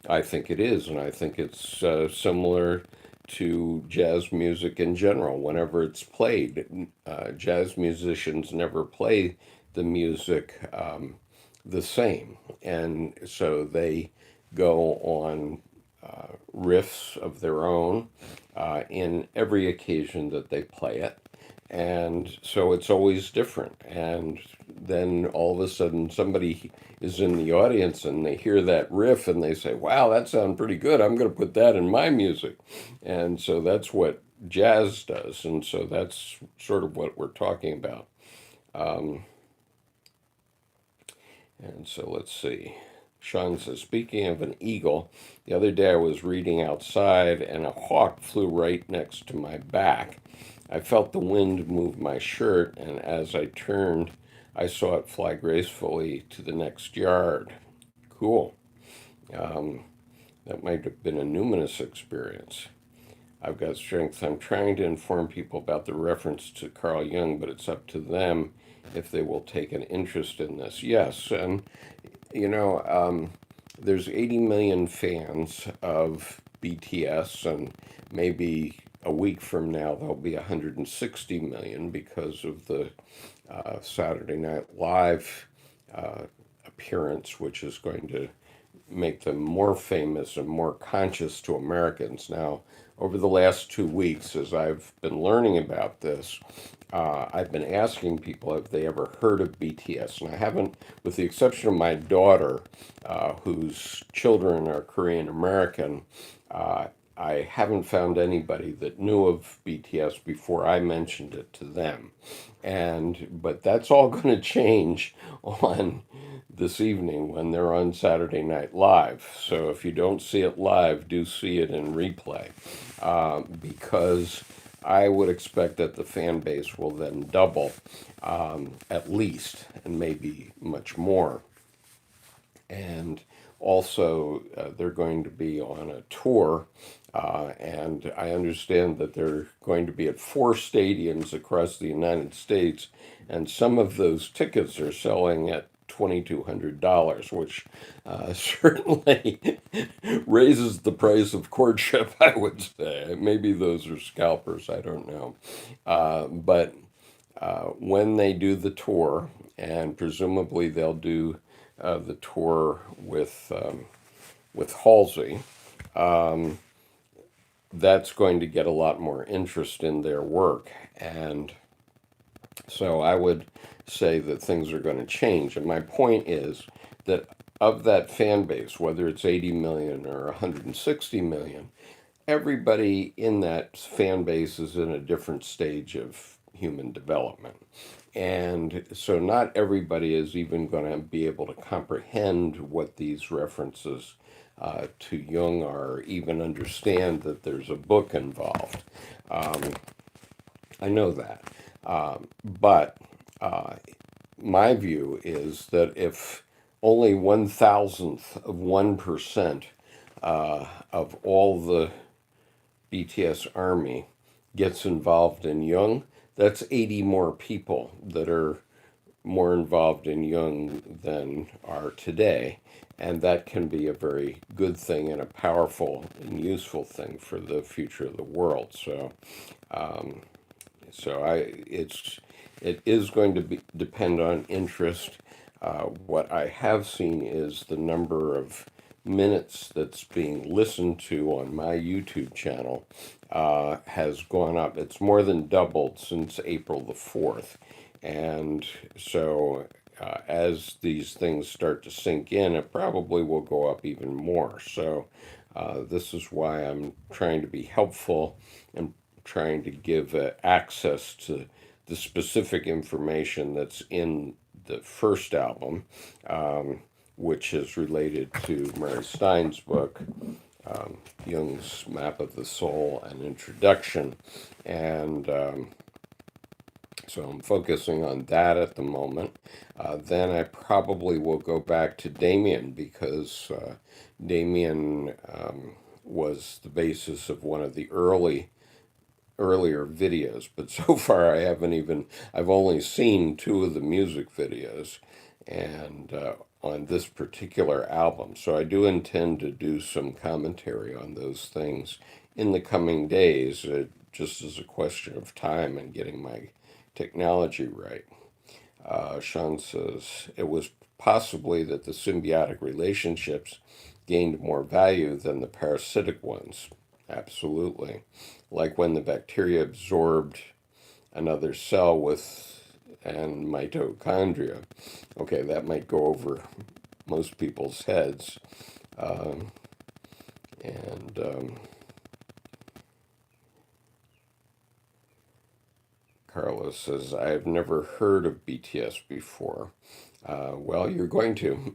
I think it is, and I think it's similar to jazz music in general. Whenever it's played, jazz musicians never play the music the same, and so they go on riffs of their own in every occasion that they play it. And so it's always different. And then all of a sudden, somebody is in the audience and they hear that riff and they say, wow, that sounds pretty good. I'm going to put that in my music. And so that's what jazz does. And so that's sort of what we're talking about. And so let's see. Sean says, speaking of an eagle, the other day I was reading outside and a hawk flew right next to my back. I felt the wind move my shirt, and as I turned, I saw it fly gracefully to the next yard. Cool. Um, that might have been a numinous experience. I've got strength. I'm trying to inform people about the reference to Carl Jung, but it's up to them if they will take an interest in this. Yes, and you know, there's 80 million fans of BTS, and maybe a week from now there'll be 160 million because of the Saturday Night Live appearance, which is going to make them more famous and more conscious to Americans. Now, over the last 2 weeks, as I've been learning about this, I've been asking people if they ever heard of BTS, and I haven't, with the exception of my daughter, whose children are Korean American. I haven't found anybody that knew of BTS before I mentioned it to them. But that's all going to change on this evening when they're on Saturday Night Live. So if you don't see it live, do see it in replay, because I would expect that the fan base will then double, at least, and maybe much more. And also, they're going to be on a tour, and I understand that they're going to be at 4 stadiums across the United States, and some of those tickets are selling at $2,200, which certainly raises the price of courtship, I would say. Maybe those are scalpers, I don't know. But when they do the tour, and presumably they'll do the tour with Halsey, that's going to get a lot more interest in their work. And so I would say that things are going to change. And my point is that of that fan base, whether it's 80 million or 160 million, everybody in that fan base is in a different stage of human development. And so not everybody is even going to be able to comprehend what these references to Jung are, even understand that there's a book involved. I know that. But my view is that if only 1,000th of 1% of all the BTS Army gets involved in Jung, that's 80 more people that are more involved in Jung than are today. And that can be a very good thing and a powerful and useful thing for the future of the world. Um, it is going to depend on interest. What I have seen is the number of minutes that's being listened to on my YouTube channel has gone up. It's more than doubled since April the 4th. And so as these things start to sink in, it probably will go up even more. So this is why I'm trying to be helpful and trying to give access to the specific information that's in the first album, which is related to Mary Stein's book, Jung's Map of the Soul and Introduction. And so I'm focusing on that at the moment. Then I probably will go back to Damien because Damien was the basis of one of the earlier videos, but so far I've only seen two of the music videos and on this particular album. So I do intend to do some commentary on those things in the coming days, just as a question of time and getting my technology right. Sean says it was possibly that the symbiotic relationships gained more value than the parasitic ones. Absolutely. Like when the bacteria absorbed another cell with and mitochondria. Okay, that might go over most people's heads. Um, and Carlos says, I've never heard of BTS before. Well, you're going to.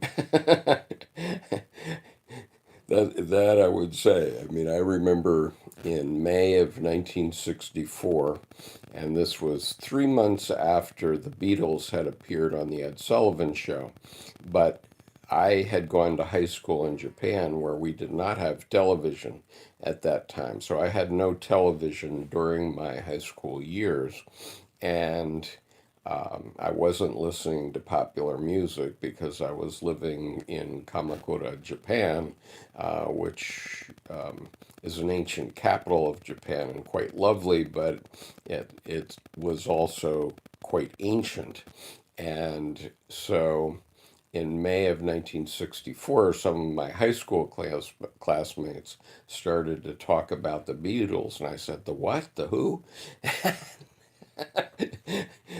That I would say. I mean, I remember in May of 1964, and this was 3 months after the Beatles had appeared on the Ed Sullivan Show, but I had gone to high school in Japan where we did not have television at that time. So I had no television during my high school years. And I wasn't listening to popular music because I was living in Kamakura, Japan, which is an ancient capital of Japan and quite lovely, but it was also quite ancient. And so in May of 1964, some of my high school classmates started to talk about the Beatles, and I said, "The what? The who?"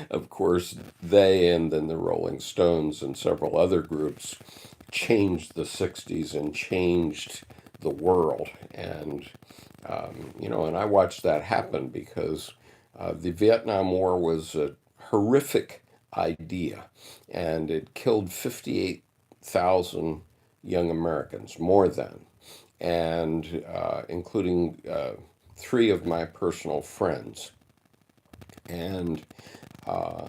Of course, they and then the Rolling Stones and several other groups changed the 60s and changed the world. And, and I watched that happen because the Vietnam War was a horrific idea and it killed 58,000 young Americans, more than, and including three of my personal friends. And uh,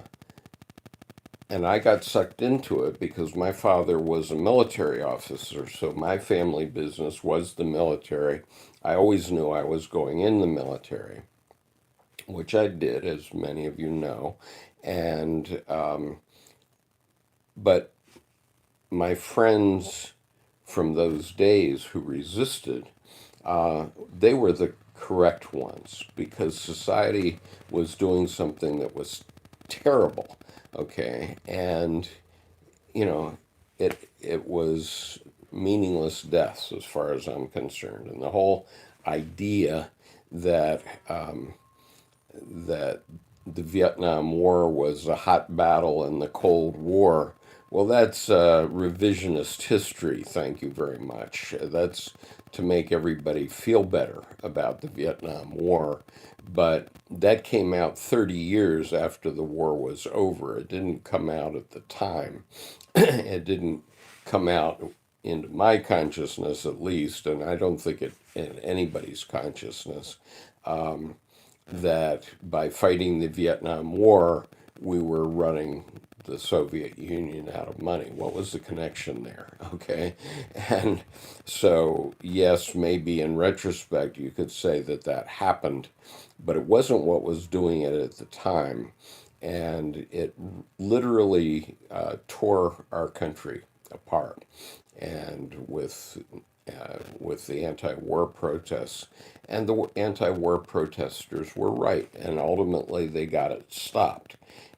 and I got sucked into it because my father was a military officer, so my family business was the military. I always knew I was going in the military, which I did, as many of you know. And but my friends from those days who resisted, they were the correct ones because society was doing something that was terrible. Okay, and you know, it was meaningless deaths as far as I'm concerned, and the whole idea that that the Vietnam War was a hot battle in the Cold War. Well, that's revisionist history, thank you very much. That's to make everybody feel better about the Vietnam War. But that came out 30 years after the war was over. It didn't come out at the time. It didn't come out into my consciousness, at least, and I don't think it in anybody's consciousness, that by fighting the Vietnam War, we were running the Soviet Union out of money. What was the connection there? Okay. And so, yes, maybe in retrospect, you could say that that happened, but it wasn't what was doing it at the time. And it literally tore our country apart. And with the anti-war protests, and the anti-war protesters were right, and ultimately they got it stopped.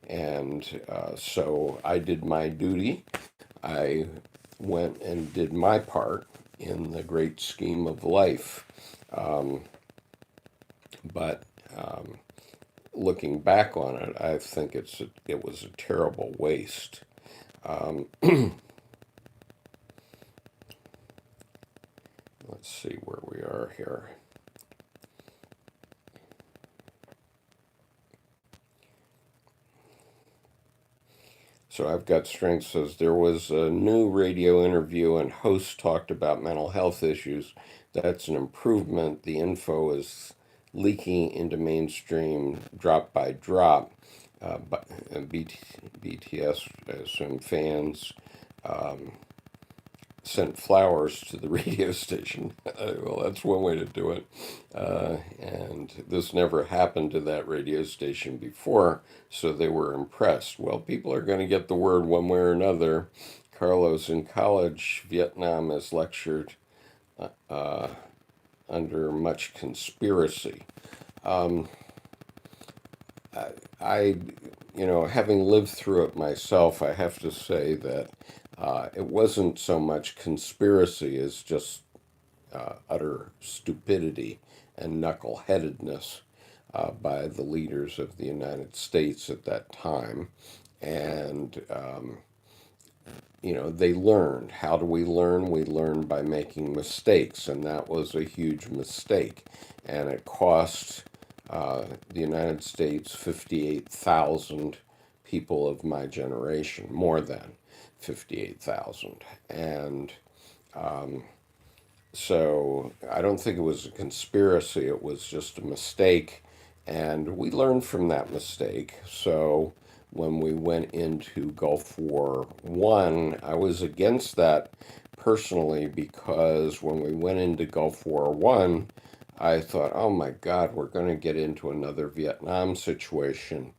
And so I did my duty. I went and did my part in the great scheme of life. Um, but looking back on it, I think it was a terrible waste. Um, let's see where we are here. So I've got strength says there was a new radio interview and host talked about mental health issues. That's an improvement. The info is leaking into mainstream drop by drop. But BTS, I assume fans um, sent flowers to the radio station. Well, that's one way to do it. And this never happened to that radio station before, so they were impressed. Well, people are going to get the word one way or another. Carlos, in college, Vietnam is lectured uh, under much conspiracy. Um, I, having lived through it myself, I have to say that it wasn't so much conspiracy as just utter stupidity and knuckleheadedness by the leaders of the United States at that time. And, they learned. How do we learn? We learn by making mistakes, and that was a huge mistake. And it cost the United States 58,000 people of my generation, more than 58,000. And so I don't think it was a conspiracy, it was just a mistake. And we learned from that mistake. So when we went into Gulf War One, I was against that personally because when we went into Gulf War One, I thought, oh my God, we're going to get into another Vietnam situation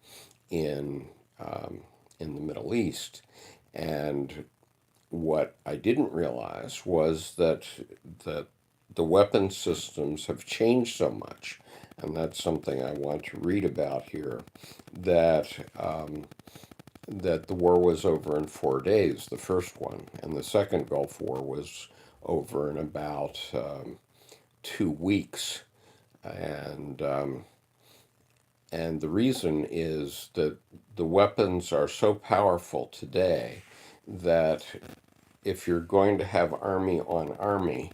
in um, in the Middle East. And what I didn't realize was that the weapon systems have changed so much, and that's something I want to read about here. That that the war was over in 4 days, the first one, and the second Gulf War was over in about 2 weeks, and and the reason is that the weapons are so powerful today that if you're going to have army on army,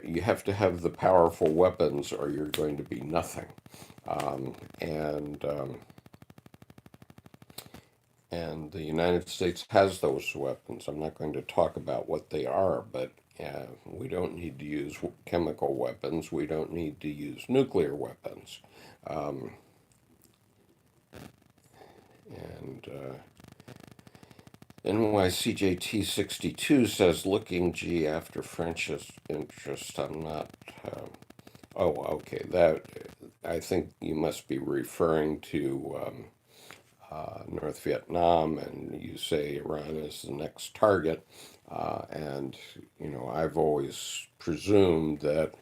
you have to have the powerful weapons or you're going to be nothing. Um, and um, and the United States has those weapons. I'm not going to talk about what they are, but we don't need to use chemical weapons. We don't need to use nuclear weapons. Um, and NYCJT 62 says, looking G after French's interest. I'm not. Oh, okay. That I think you must be referring to North Vietnam, and you say Iran is the next target. And I've always presumed that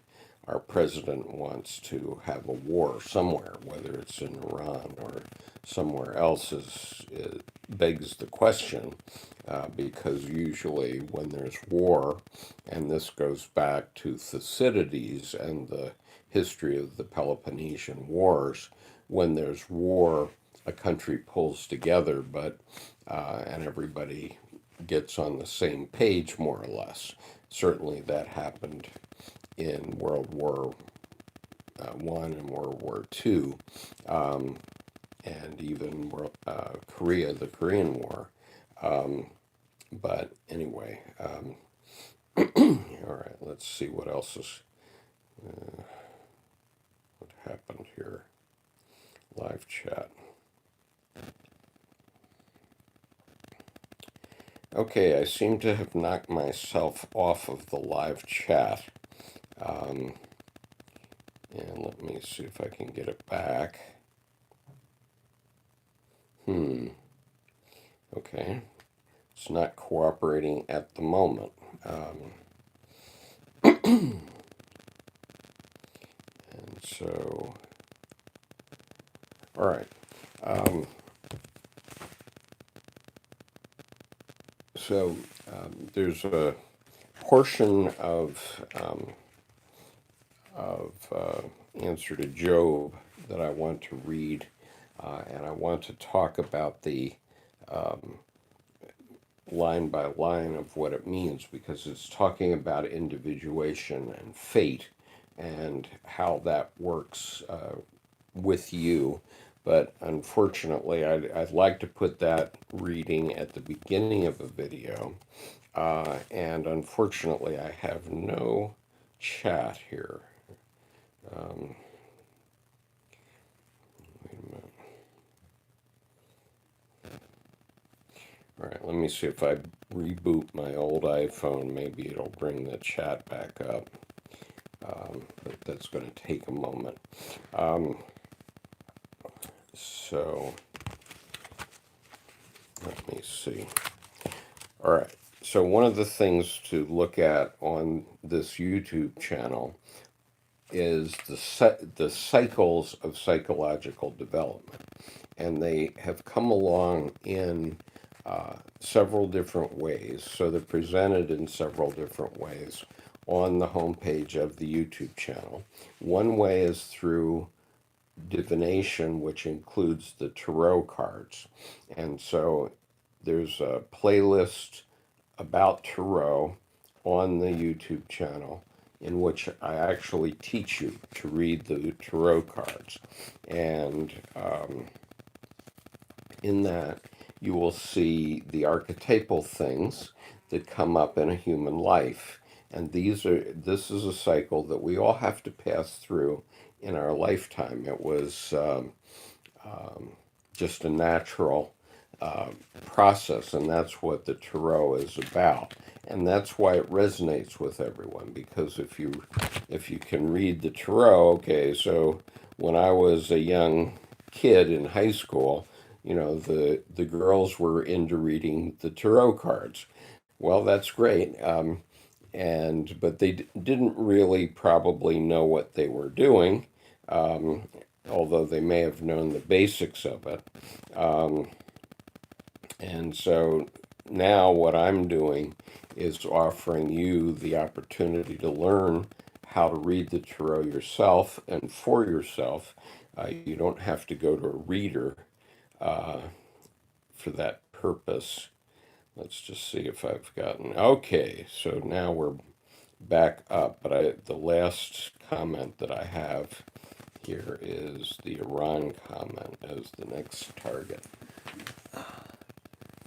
our president wants to have a war somewhere, whether it's in Iran or somewhere else, is begs the question, because usually when there's war, and this goes back to Thucydides and the history of the Peloponnesian Wars, when there's war, a country pulls together, but and everybody gets on the same page more or less. Certainly, that happened in World War One and World War Two, um, and even Korea, the Korean War. Um, but anyway, all right. Let's see what else is what happened here. Live chat. Okay, I seem to have knocked myself off of the live chat. Um, and let me see if I can get it back. Hmm, okay. It's not cooperating at the moment. Um, and so, all right. Um, so there's a portion of answer to Job that I want to read, and I want to talk about the line by line of what it means because it's talking about individuation and fate and how that works with you. But unfortunately, I'd like to put that reading at the beginning of a video. And unfortunately, I have no chat here. Um, Wait a minute. All right, let me see if I reboot my old iPhone. Maybe it'll bring the chat back up. But that's going to take a moment. Um, so let me see. All right. So one of the things to look at on this YouTube channel is the cycles of psychological development, and they have come along in several different ways. So they're presented in several different ways on the homepage of the YouTube channel. One way is through divination, which includes the tarot cards, and so there's a playlist about tarot on the YouTube channel in which I actually teach you to read the tarot cards. And in that, you will see the archetypal things that come up in a human life. And this is a cycle that we all have to pass through in our lifetime. It was just a natural uh, process, and that's what the tarot is about. And that's why it resonates with everyone because if you can read the tarot, okay, so when I was a young kid in high school, the girls were into reading the tarot cards. Well, that's great. And but they didn't really probably know what they were doing, um, although they may have known the basics of it. Um, and so now what I'm doing is offering you the opportunity to learn how to read the tarot yourself and for yourself. You don't have to go to a reader uh, for that purpose. Let's just see if I've gotten. Okay, so now we're back up, but the last comment that I have here is the Iran comment as the next target.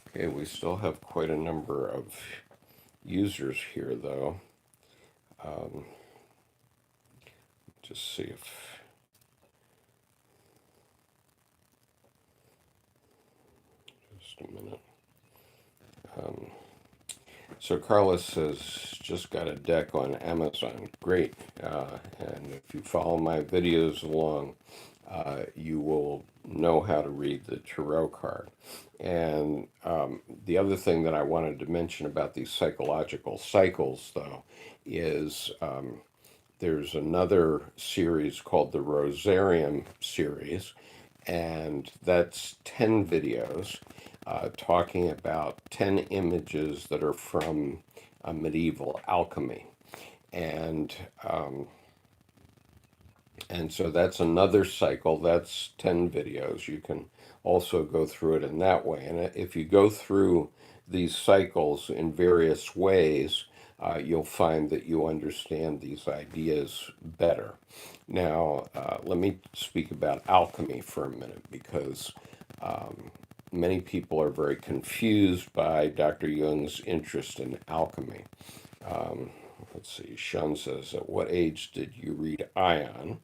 Okay, we still have quite a number of users here, though. Um, just see if just a minute. Um, so Carlos says just got a deck on Amazon. Great, and if you follow my videos along, you will know how to read the tarot card. And the other thing that I wanted to mention about these psychological cycles, though, is there's another series called the Rosarium series, and that's 10 videos talking about 10 images that are from medieval alchemy. And um, and so that's another cycle. That's 10 videos. You can also go through it in that way. And if you go through these cycles in various ways, you'll find that you understand these ideas better. Now, let me speak about alchemy for a minute because many people are very confused by Dr. Jung's interest in alchemy. Um, let's see, Shun says, at what age did you read Ion?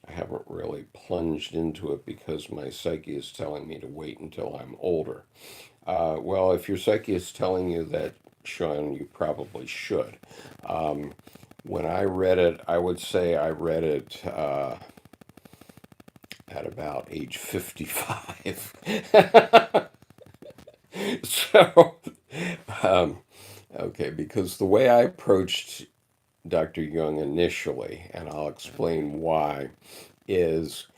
I haven't really plunged into it because my psyche is telling me to wait until I'm older. Well, if your psyche is telling you that, Sean, you probably should. Um, when I read it, I would say I read it at about age 55. So, um, okay, because the way I approached Dr. Jung initially, and I'll explain why, is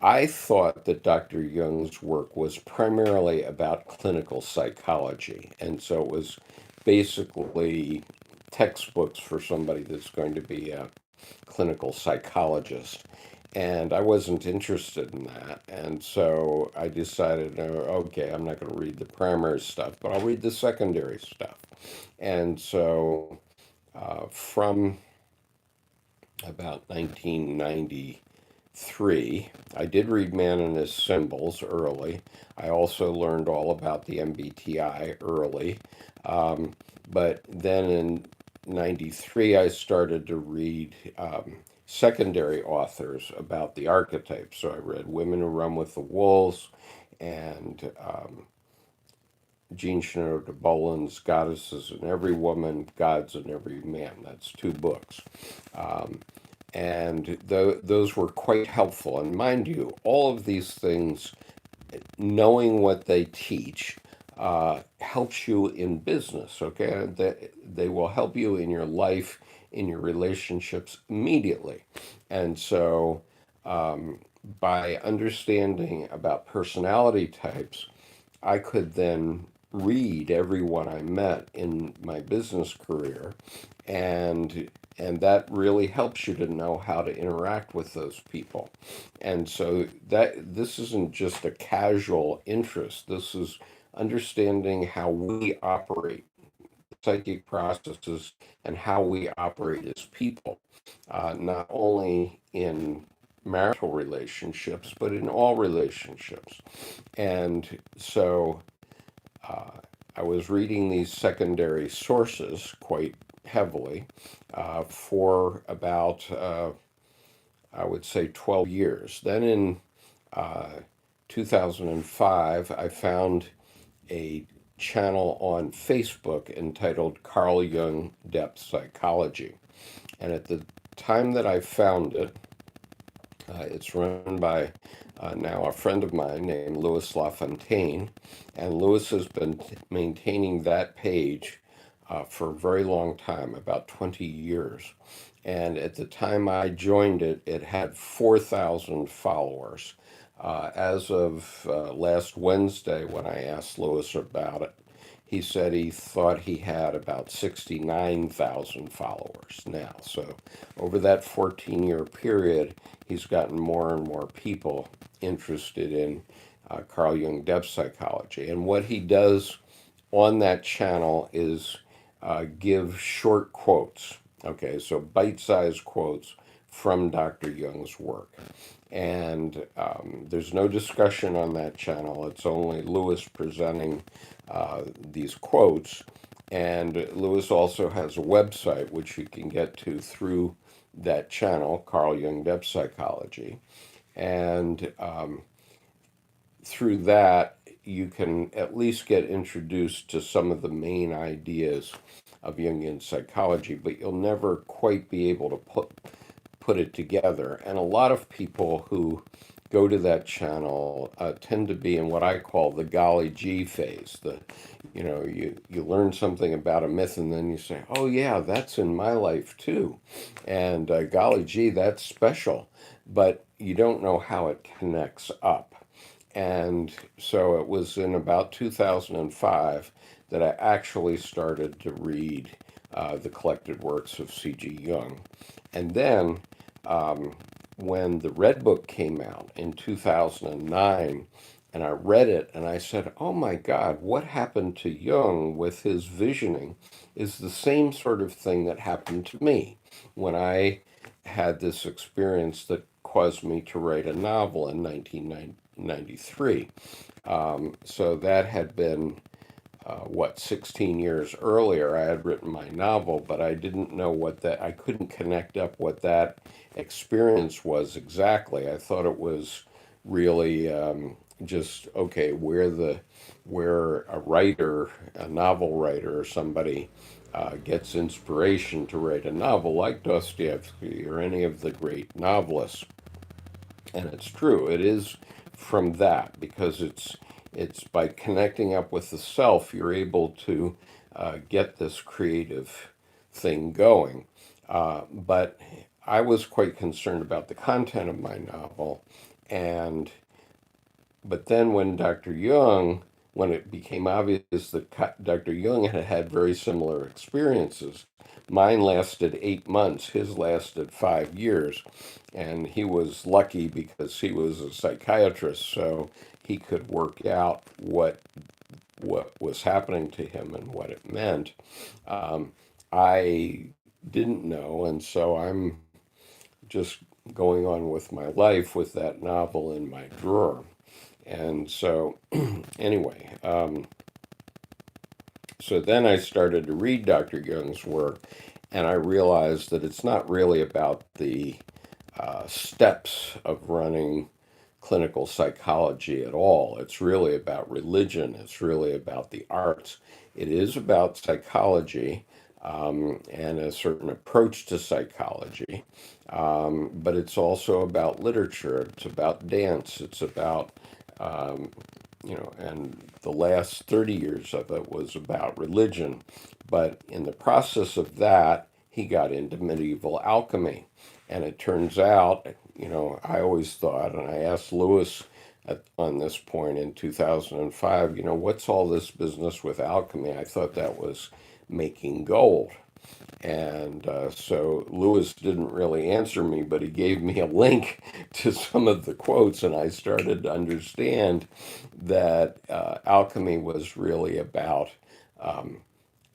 I thought that Dr. Jung's work was primarily about clinical psychology. And so it was basically textbooks for somebody that's going to be a clinical psychologist. And I wasn't interested in that. And so I decided, okay, I'm not going to read the primary stuff, but I'll read the secondary stuff. And so from about 1993, I did read Man and His Symbols early. I also learned all about the MBTI early. Um, but then in 93, I started to read secondary authors about the archetypes. So I read Women Who Run with the Wolves and Jean Shinoda Boland's Goddesses in Every Woman, Gods in Every Man. That's two books. Um, and those were quite helpful. And mind you, all of these things, knowing what they teach, helps you in business. Okay, they will help you in your life, in your relationships immediately. And so, by understanding about personality types, I could then read everyone I met in my business career, and that really helps you to know how to interact with those people. And so that this isn't just a casual interest. This is understanding how we operate, psychic processes, and how we operate as people, not only in marital relationships, but in all relationships. And so I was reading these secondary sources quite heavily for about, I would say, 12 years. Then in uh, 2005, I found a channel on Facebook entitled Carl Jung Depth Psychology. And at the time that I found it, it's run by now a friend of mine named Louis LaFontaine, and Louis has been maintaining that page for a very long time, about 20 years. And at the time I joined it, it had 4,000 followers. As of last Wednesday, when I asked Louis about it, he said he thought he had about 69,000 followers now. So over that 14-year period, he's gotten more and more people interested in Carl Jung depth psychology. And what he does on that channel is give short quotes. Okay, so bite sized quotes from Dr. Jung's work. And there's no discussion on that channel. It's only Lewis presenting these quotes. And Lewis also has a website which you can get to through that channel, Carl Jung Depth Psychology. And through that, you can at least get introduced to some of the main ideas of Jungian psychology, but you'll never quite be able to put it together. And a lot of people who go to that channel tend to be in what I call the golly gee phase. You learn something about a myth and then you say, oh yeah, that's in my life too, and golly gee, that's special, but you don't know how it connects up. And so it was in about 2005 that I actually started to read the collected works of C.G. Jung. And then when the Red Book came out in 2009, and I read it and I said, oh my God, what happened to Jung with his visioning is the same sort of thing that happened to me when I had this experience that caused me to write a novel in 1993. So that had been 16 years earlier. I had written my novel, but I didn't know I couldn't connect up what that experience was exactly. I thought it was really just okay, where a writer, a novel writer, or somebody gets inspiration to write a novel like Dostoevsky or any of the great novelists. And it's true, it is from that because it's by connecting up with the self you're able to get this creative thing going. But I was quite concerned about the content of my novel, and but then when when it became obvious that Dr. Jung had had very similar experiences, mine lasted 8 months, his lasted 5 years. And he was lucky because he was a psychiatrist, so he could work out what was happening to him and what it meant. Um, I didn't know, and so I'm just going on with my life with that novel in my drawer. And so, anyway, so then I started to read Dr. Jung's work, and I realized that it's not really about the steps of running clinical psychology at all. It's really about religion, it's really about the arts. It is about psychology and a certain approach to psychology, but it's also about literature, it's about dance, it's about um, and the last 30 years of it was about religion. But in the process of that, he got into medieval alchemy. And it turns out, I always thought, and I asked Lewis on this point in 2005, what's all this business with alchemy? I thought that was making gold. And so Lewis didn't really answer me, but he gave me a link to some of the quotes, and I started to understand that alchemy was really about um,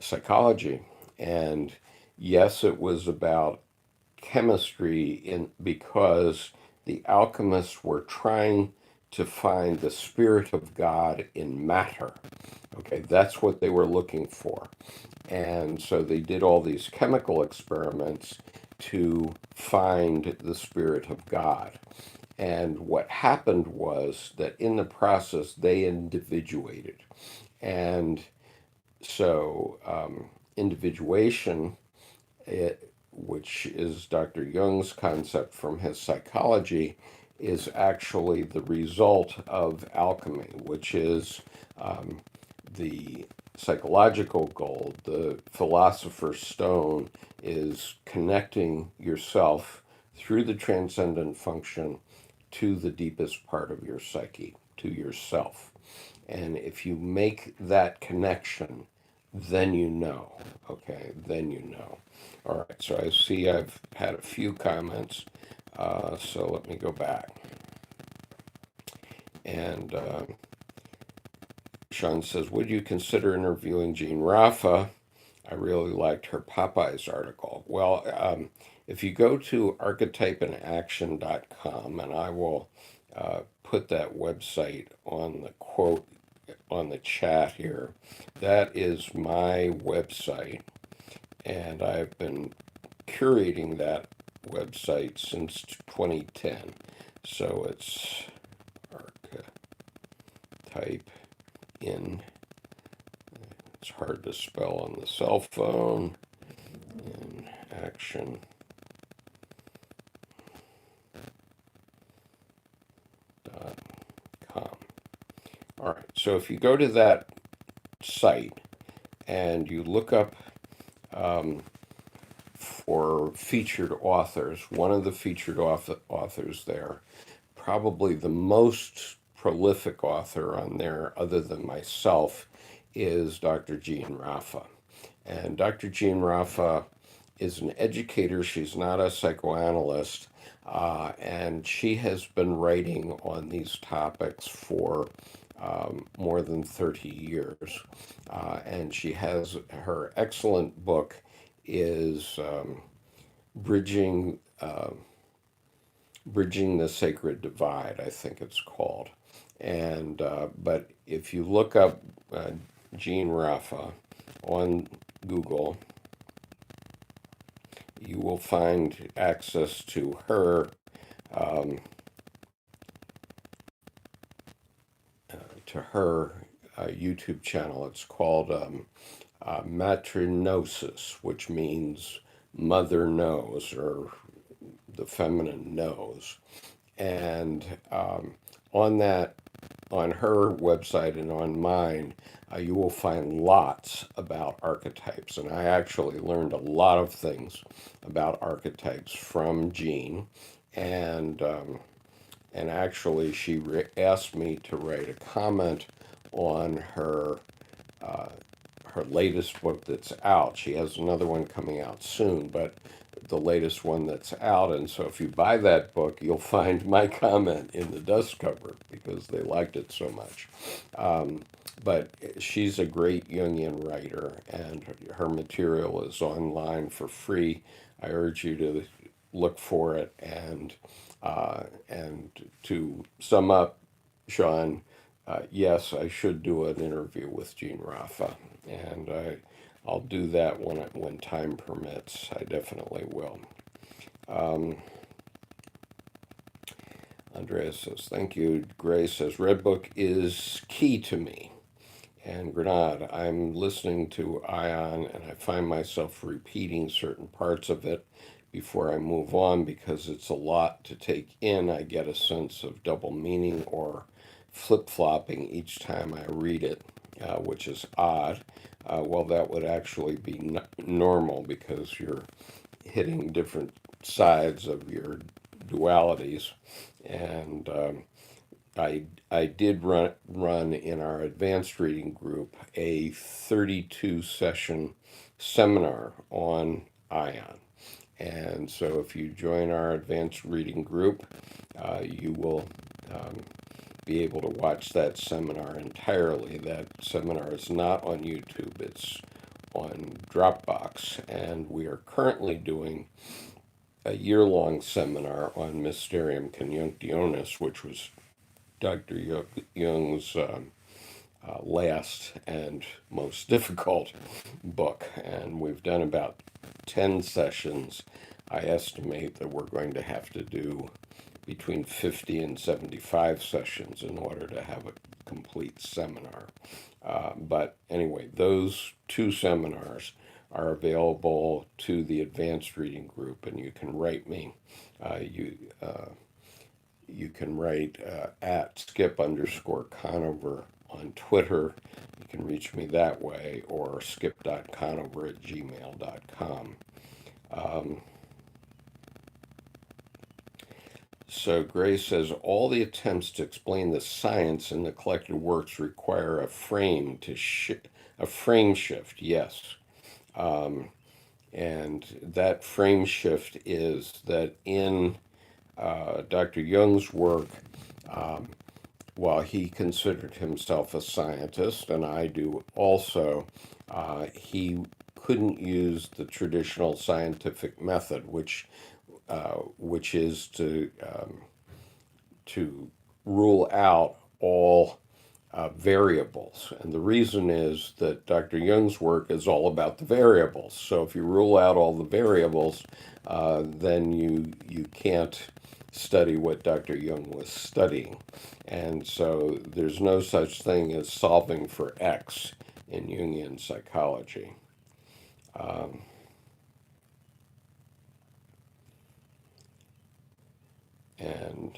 psychology. And yes, it was about chemistry because the alchemists were trying to find the spirit of God in matter. Okay, that's what they were looking for. And so they did all these chemical experiments to find the Spirit of God. And what happened was that in the process, they individuated. And so, individuation, which is Dr. Jung's concept from his psychology, is actually the result of alchemy, which is the psychological goal, the philosopher's stone, is connecting yourself through the transcendent function to the deepest part of your psyche, to yourself. And if you make that connection, then you know. Okay, then you know. All right, so I see I've had a few comments. So let me go back. And Sean says, would you consider interviewing Jean Raffa? I really liked her Popeyes article. Well, if you go to archetypeinaction.com, and I will put that website on the quote on the chat here, that is my website, and I've been curating that website since 2010. So it's archetype in, it's hard to spell on the cell phone, in action.com. All right, so if you go to that site and you look up for featured authors, one of the featured authors there, probably the most prolific author on there, other than myself, is Dr. Jean Raffa. And Dr. Jean Raffa is an educator. She's not a psychoanalyst. And she has been writing on these topics for more than 30 years. And she has her excellent book is Bridging Bridging the Sacred Divide, I think it's called. And but if you look up Jean Raffa on Google, you will find access to her um, to her YouTube channel. It's called Matrinosis, which means mother knows, or the feminine knows. And on that, on her website and on mine, you will find lots about archetypes. And I actually learned a lot of things about archetypes from Jean. And actually, she asked me to write a comment on her latest book that's out. She has another one coming out soon, but the latest one that's out. And so if you buy that book, you'll find my comment in the dust cover because they liked it so much. But she's a great Jungian writer, and her material is online for free. I urge you to look for it. And to sum up, Sean, yes, I should do an interview with Jean Raffa, and I'll do that when time permits. I definitely will. Andrea says, thank you. Gray says, Red Book is key to me. And Grenade, I'm listening to Ion and I find myself repeating certain parts of it before I move on because it's a lot to take in. I get a sense of double meaning or flip-flopping each time I read it, which is odd. Well, that would actually be normal because you're hitting different sides of your dualities. And I did run in our advanced reading group a 32 session seminar on Ion. And so if you join our advanced reading group, you will be able to watch that seminar entirely. That seminar is not on YouTube, it's on Dropbox. And we are currently doing a year-long seminar on Mysterium Conjunctionis, which was Dr. Jung's last and most difficult book. And we've done about 10 sessions. I estimate that we're going to have to do between 50 and 75 sessions in order to have a complete seminar. But anyway, those two seminars are available to the advanced reading group, and you can write me. You can write at skip_Conover on Twitter. You can reach me that way, or skip.conover@gmail.com. So Gray says, all the attempts to explain the science in the collected works require a frame shift. Yes. And that frame shift is that in Dr. Jung's work, while he considered himself a scientist, and I do also, he couldn't use the traditional scientific method, which is to rule out all variables. And the reason is that Dr. Jung's work is all about the variables. So if you rule out all the variables, then you can't study what Dr. Jung was studying. And so there's no such thing as solving for X in Jungian psychology. And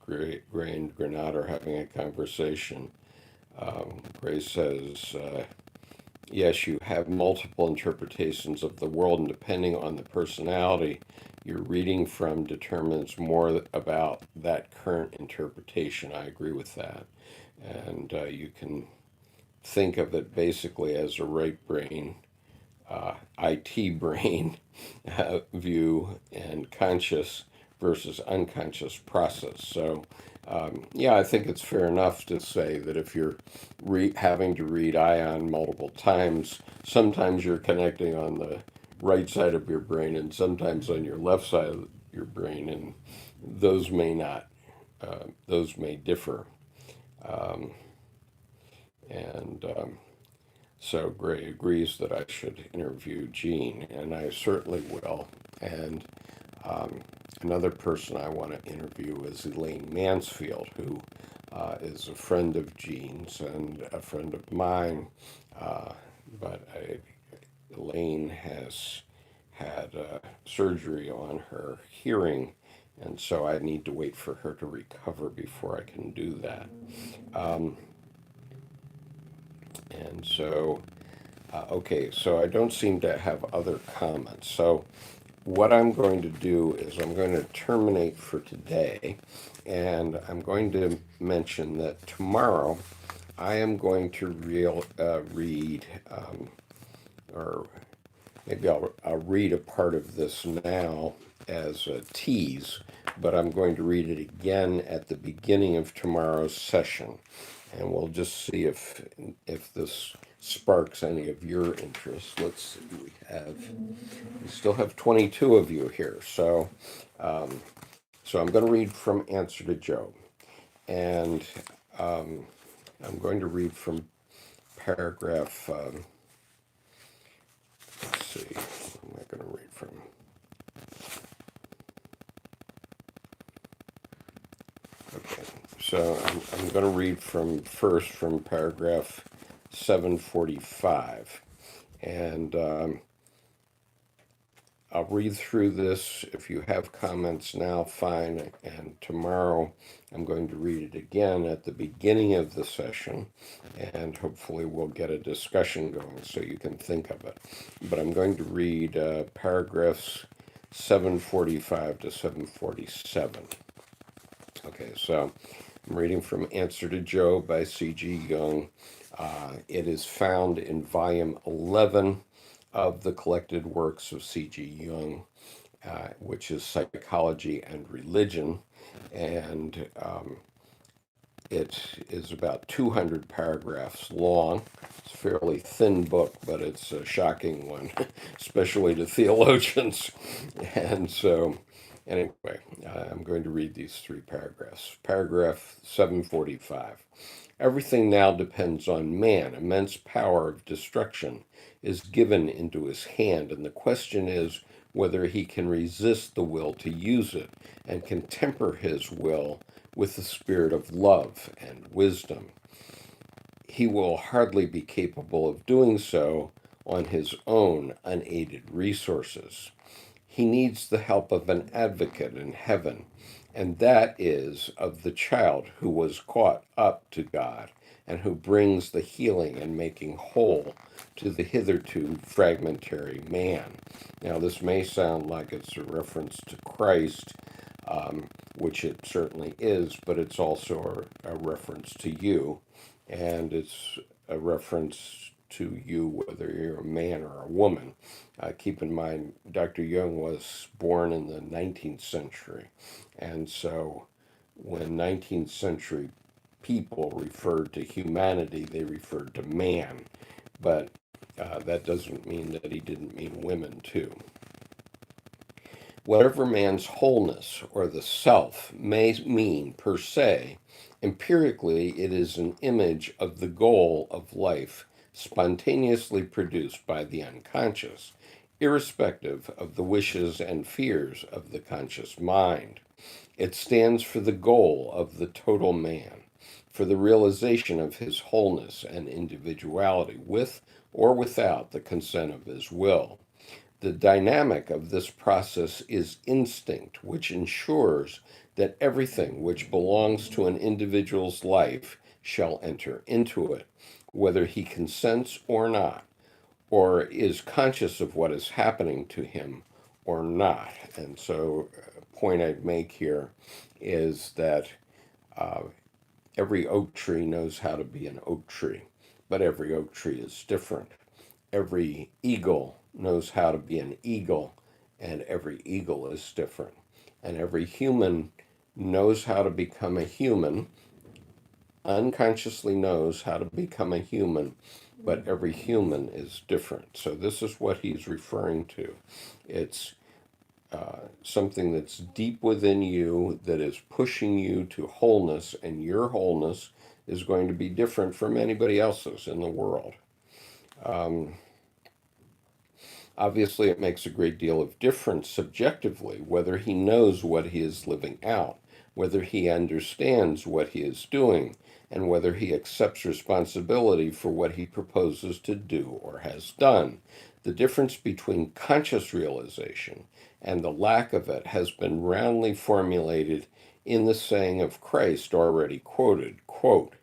Gray and Granada are having a conversation. Gray says, yes, you have multiple interpretations of the world, and depending on the personality you're reading from determines more about that current interpretation. I agree with that. And you can think of it basically as a right brain, IT brain view, and conscious versus unconscious process. So, yeah, I think it's fair enough to say that if you're having to read Ion multiple times, sometimes you're connecting on the right side of your brain and sometimes on your left side of your brain, and those may not, those may differ. And so Gray agrees that I should interview Jean, and I certainly will. And another person I want to interview is Elaine Mansfield, who is a friend of Jean's and a friend of mine, uh, but Elaine has had surgery on her hearing, and so I need to wait for her to recover before I can do that. Um, and so, okay, so I don't seem to have other comments. So, what I'm going to do is I'm going to terminate for today, and I'm going to mention that tomorrow I am going to read, or maybe I'll read a part of this now as a tease, but I'm going to read it again at the beginning of tomorrow's session, and we'll just see if this sparks any of your interest. Let's see, we still have 22 of you here, so I'm going to read from Answer to Job, and um, I'm going to read from paragraph. Let's see, what am I going to read from? Okay, so I'm going to read from first from paragraph 745, and I'll read through this. If you have comments now, fine. And tomorrow I'm going to read it again at the beginning of the session, and hopefully we'll get a discussion going so you can think of it. But I'm going to read paragraphs 745 to 747. Okay, so I'm reading from Answer to Job by C.G. Jung. It is found in volume 11 of the collected works of C.G. Jung, which is Psychology and Religion. And it is about 200 paragraphs long. It's a fairly thin book, but it's a shocking one, especially to theologians. And so, anyway, I'm going to read these three paragraphs. Paragraph 745. Everything now depends on man. Immense power of destruction is given into his hand, and the question is whether he can resist the will to use it and can temper his will with the spirit of love and wisdom. He will hardly be capable of doing so on his own unaided resources. He needs the help of an advocate in heaven, and that is of the child who was caught up to God and who brings the healing and making whole to the hitherto fragmentary man. Now, this may sound like it's a reference to Christ, which it certainly is, but it's also a reference to you, and it's a reference to you whether you're a man or a woman. Keep in mind, Dr. Jung was born in the 19th century, and so when 19th century people referred to humanity, they referred to man, but that doesn't mean that he didn't mean women too. Whatever man's wholeness or the self may mean per se, empirically it is an image of the goal of life spontaneously produced by the unconscious, irrespective of the wishes and fears of the conscious mind. It stands for the goal of the total man, for the realization of his wholeness and individuality with or without the consent of his will. The dynamic of this process is instinct, which ensures that everything which belongs to an individual's life shall enter into it, whether he consents or not, or is conscious of what is happening to him or not. And so, a point I'd make here is that every oak tree knows how to be an oak tree, but every oak tree is different. Every eagle knows how to be an eagle, and every eagle is different. And every human knows how to become a human, unconsciously knows how to become a human, but every human is different. So, this is what he's referring to. It's something that's deep within you that is pushing you to wholeness, and your wholeness is going to be different from anybody else's in the world. Obviously, it makes a great deal of difference subjectively whether he knows what he is living out, whether he understands what he is doing, and whether he accepts responsibility for what he proposes to do or has done. The difference between conscious realization and the lack of it has been roundly formulated in the saying of Christ already quoted, quote,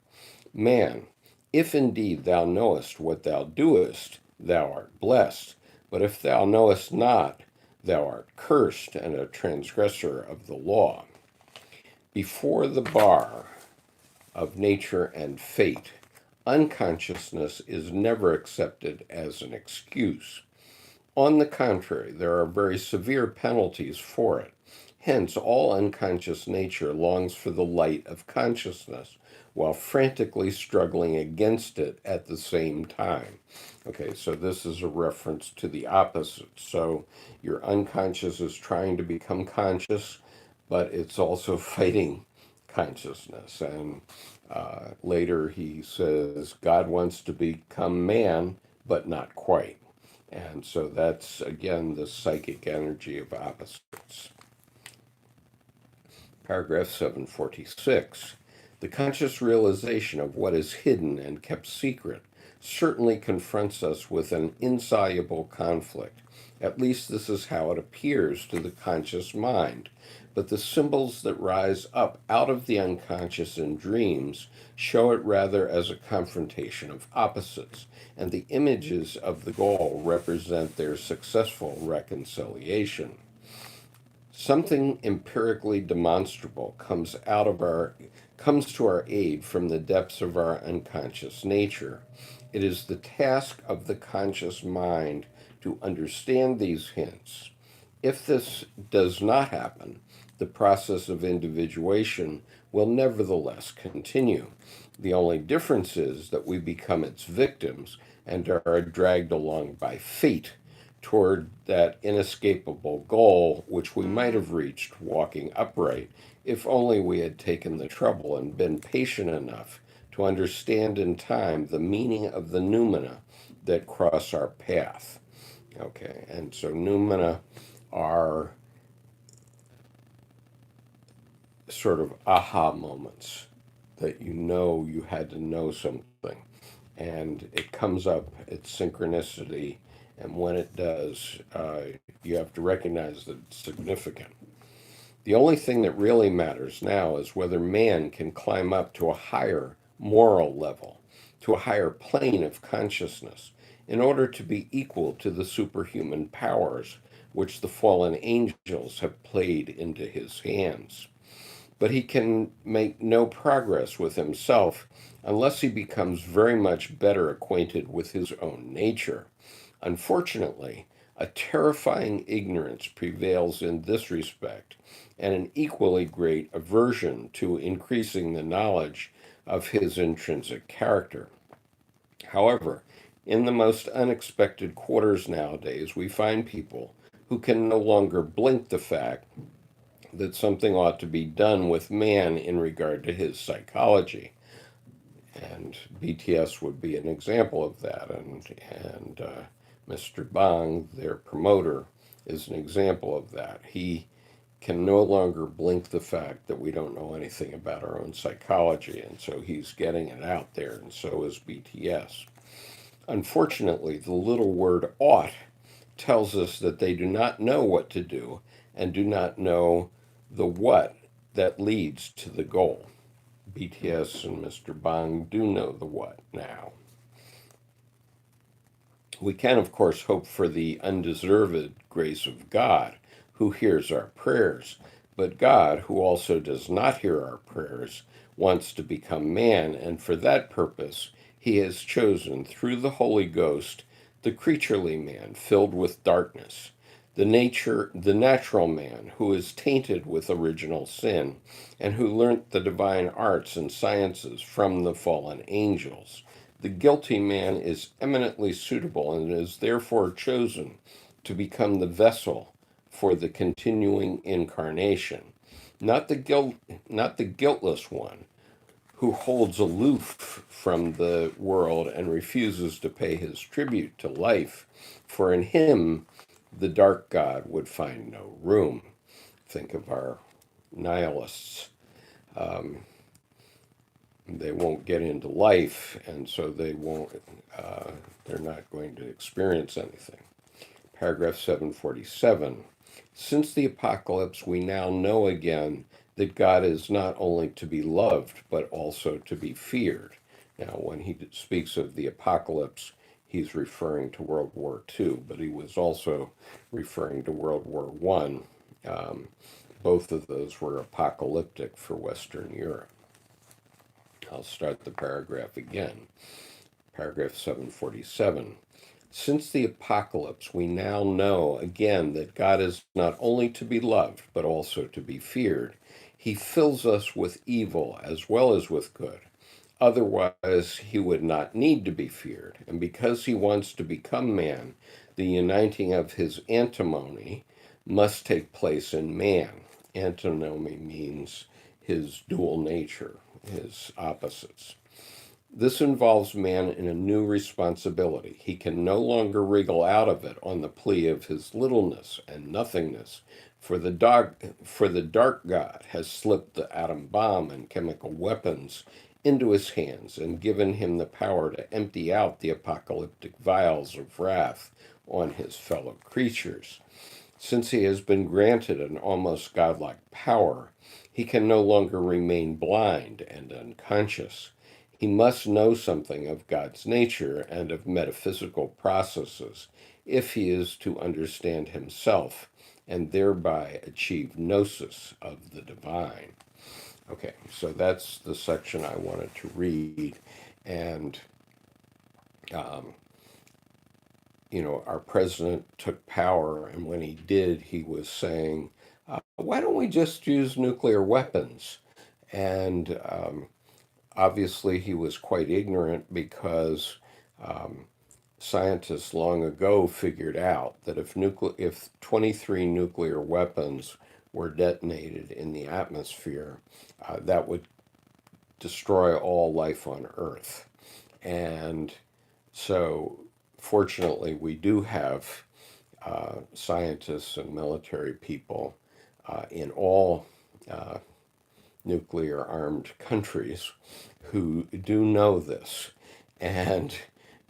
"Man, if indeed thou knowest what thou doest, thou art blessed. But if thou knowest not, thou art cursed and a transgressor of the law." Before the bar of nature and fate, unconsciousness is never accepted as an excuse. On the contrary, there are very severe penalties for it. Hence, all unconscious nature longs for the light of consciousness while frantically struggling against it at the same time. Okay, so this is a reference to the opposite. So your unconscious is trying to become conscious, but it's also fighting consciousness. And later he says, God wants to become man, but not quite. And so that's, again, the psychic energy of opposites. Paragraph 746. The conscious realization of what is hidden and kept secret certainly confronts us with an insoluble conflict. At least this is how it appears to the conscious mind. But the symbols that rise up out of the unconscious in dreams show it rather as a confrontation of opposites, and the images of the goal represent their successful reconciliation. Something empirically demonstrable comes to our aid from the depths of our unconscious nature. It is the task of the conscious mind to understand these hints. If this does not happen, the process of individuation will nevertheless continue. The only difference is that we become its victims and are dragged along by fate toward that inescapable goal which we might have reached walking upright if only we had taken the trouble and been patient enough to understand in time the meaning of the noumena that cross our path. Okay, and so noumena are sort of aha moments that you know you had to know something. And it comes up, it's synchronicity, and when it does, you have to recognize that it's significant. The only thing that really matters now is whether man can climb up to a higher moral level, to a higher plane of consciousness, in order to be equal to the superhuman powers which the fallen angels have played into his hands. But he can make no progress with himself unless he becomes very much better acquainted with his own nature. Unfortunately, a terrifying ignorance prevails in this respect, and an equally great aversion to increasing the knowledge of his intrinsic character. However, in the most unexpected quarters nowadays, we find people who can no longer blink the fact that something ought to be done with man in regard to his psychology. And BTS would be an example of that. And Mr. Bang, their promoter, is an example of that. He can no longer blink the fact that we don't know anything about our own psychology, and so he's getting it out there, and so is BTS. Unfortunately, the little word ought tells us that they do not know what to do and do not know the what that leads to the goal. BTS and Mr. Bang do know the what now. We can, of course, hope for the undeserved grace of God, who hears our prayers. But God, who also does not hear our prayers, wants to become man, and for that purpose, he has chosen, through the Holy Ghost, the creaturely man filled with darkness, the natural man who is tainted with original sin, and who learnt the divine arts and sciences from the fallen angels. The guilty man is eminently suitable and is therefore chosen to become the vessel for the continuing incarnation. Not the guiltless one who holds aloof from the world and refuses to pay his tribute to life, for in him the dark God would find no room. Think of our nihilists they won't get into life, and so they won't. They're not going to experience anything. Paragraph 747. Since the apocalypse, we now know again that God is not only to be loved, but also to be feared. Now, when he speaks of the apocalypse, he's referring to World War II, but he was also referring to World War One. Both of those were apocalyptic for Western Europe. I'll start the paragraph again. Paragraph 747. Since the apocalypse, we now know again that God is not only to be loved, but also to be feared. He fills us with evil as well as with good. Otherwise, he would not need to be feared. And because he wants to become man, the uniting of his antinomy must take place in man. Antinomy means his dual nature, his opposites. This involves man in a new responsibility. He can no longer wriggle out of it on the plea of his littleness and nothingness, for the dark god has slipped the atom bomb and chemical weapons into his hands and given him the power to empty out the apocalyptic vials of wrath on his fellow creatures. Since he has been granted an almost godlike power, he can no longer remain blind and unconscious. He must know something of God's nature and of metaphysical processes if he is to understand himself and thereby achieve gnosis of the divine. Okay, so that's the section I wanted to read. And, um, our president took power, and when he did, he was saying, why don't we just use nuclear weapons? And obviously, he was quite ignorant because scientists long ago figured out that if 23 nuclear weapons were detonated in the atmosphere, that would destroy all life on Earth. And so, fortunately, we do have scientists and military people in all nuclear armed countries who do know this. And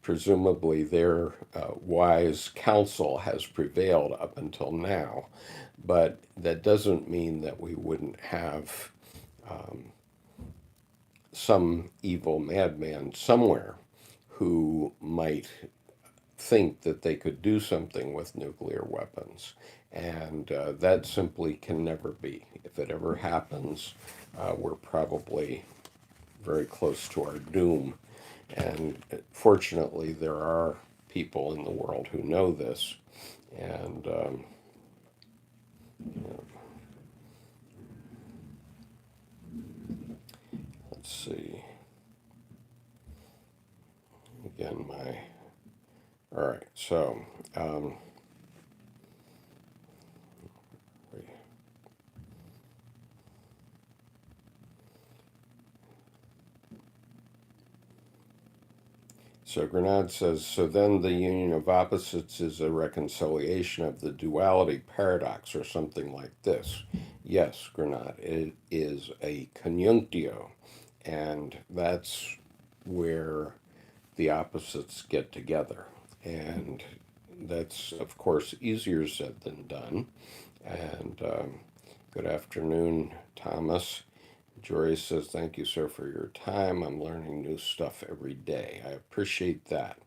presumably their wise counsel has prevailed up until now. But that doesn't mean that we wouldn't have some evil madman somewhere who might think that they could do something with nuclear weapons. And that simply can never be. If it ever happens, we're probably very close to our doom. And fortunately, there are people in the world who know this. And you know, let's see. Again, all right, so um, so Grenade says, so then the union of opposites is a reconciliation of the duality paradox or something like this. Yes, Grenade, it is a conjunctio, and that's where the opposites get together. And that's, of course, easier said than done. And good afternoon, Thomas. Jory says, thank you, sir, for your time. I'm learning new stuff every day. I appreciate that.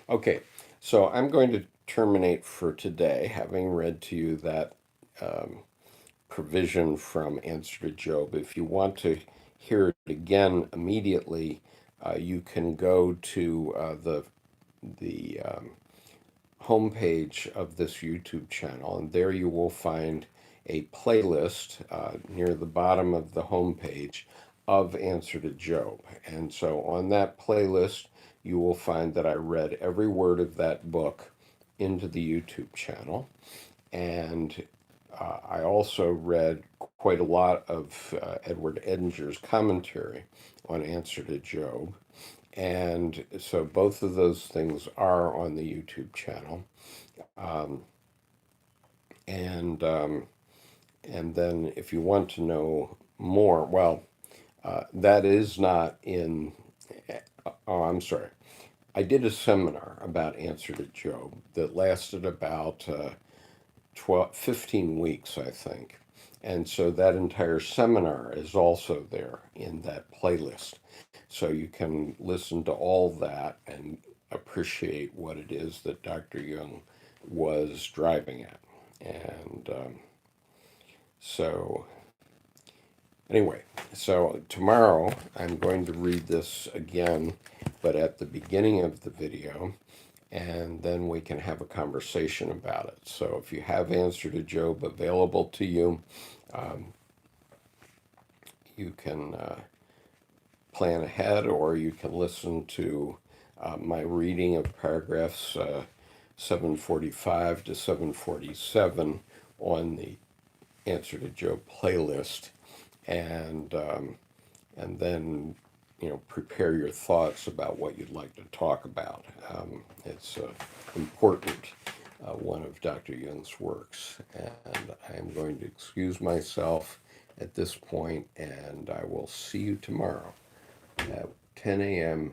Okay, so I'm going to terminate for today, having read to you that provision from Answer to Job. If you want to hear it again immediately, you can go to the homepage of this YouTube channel, and there you will find a playlist near the bottom of the homepage of Answer to Job. And so on that playlist, you will find that I read every word of that book into the YouTube channel. And I also read quite a lot of Edward Edinger's commentary on Answer to Job. And so both of those things are on the YouTube channel. Um, and um, and then if you want to know more, well, That is not in. Oh, I'm sorry. I did a seminar about Answer to Job that lasted about 12, 15 weeks, I think. And so that entire seminar is also there in that playlist. So you can listen to all that and appreciate what it is that Dr. Jung was driving at. And so, anyway, so tomorrow I'm going to read this again, but at the beginning of the video, and then we can have a conversation about it. So if you have Answer to Job available to you, you can plan ahead, or you can listen to my reading of paragraphs 745 to 747 on the Answer to Job playlist, and then prepare your thoughts about what you'd like to talk about. It's important, one of Dr. Jung's works, and I'm going to excuse myself at this point, and I will see you tomorrow at 10 a.m.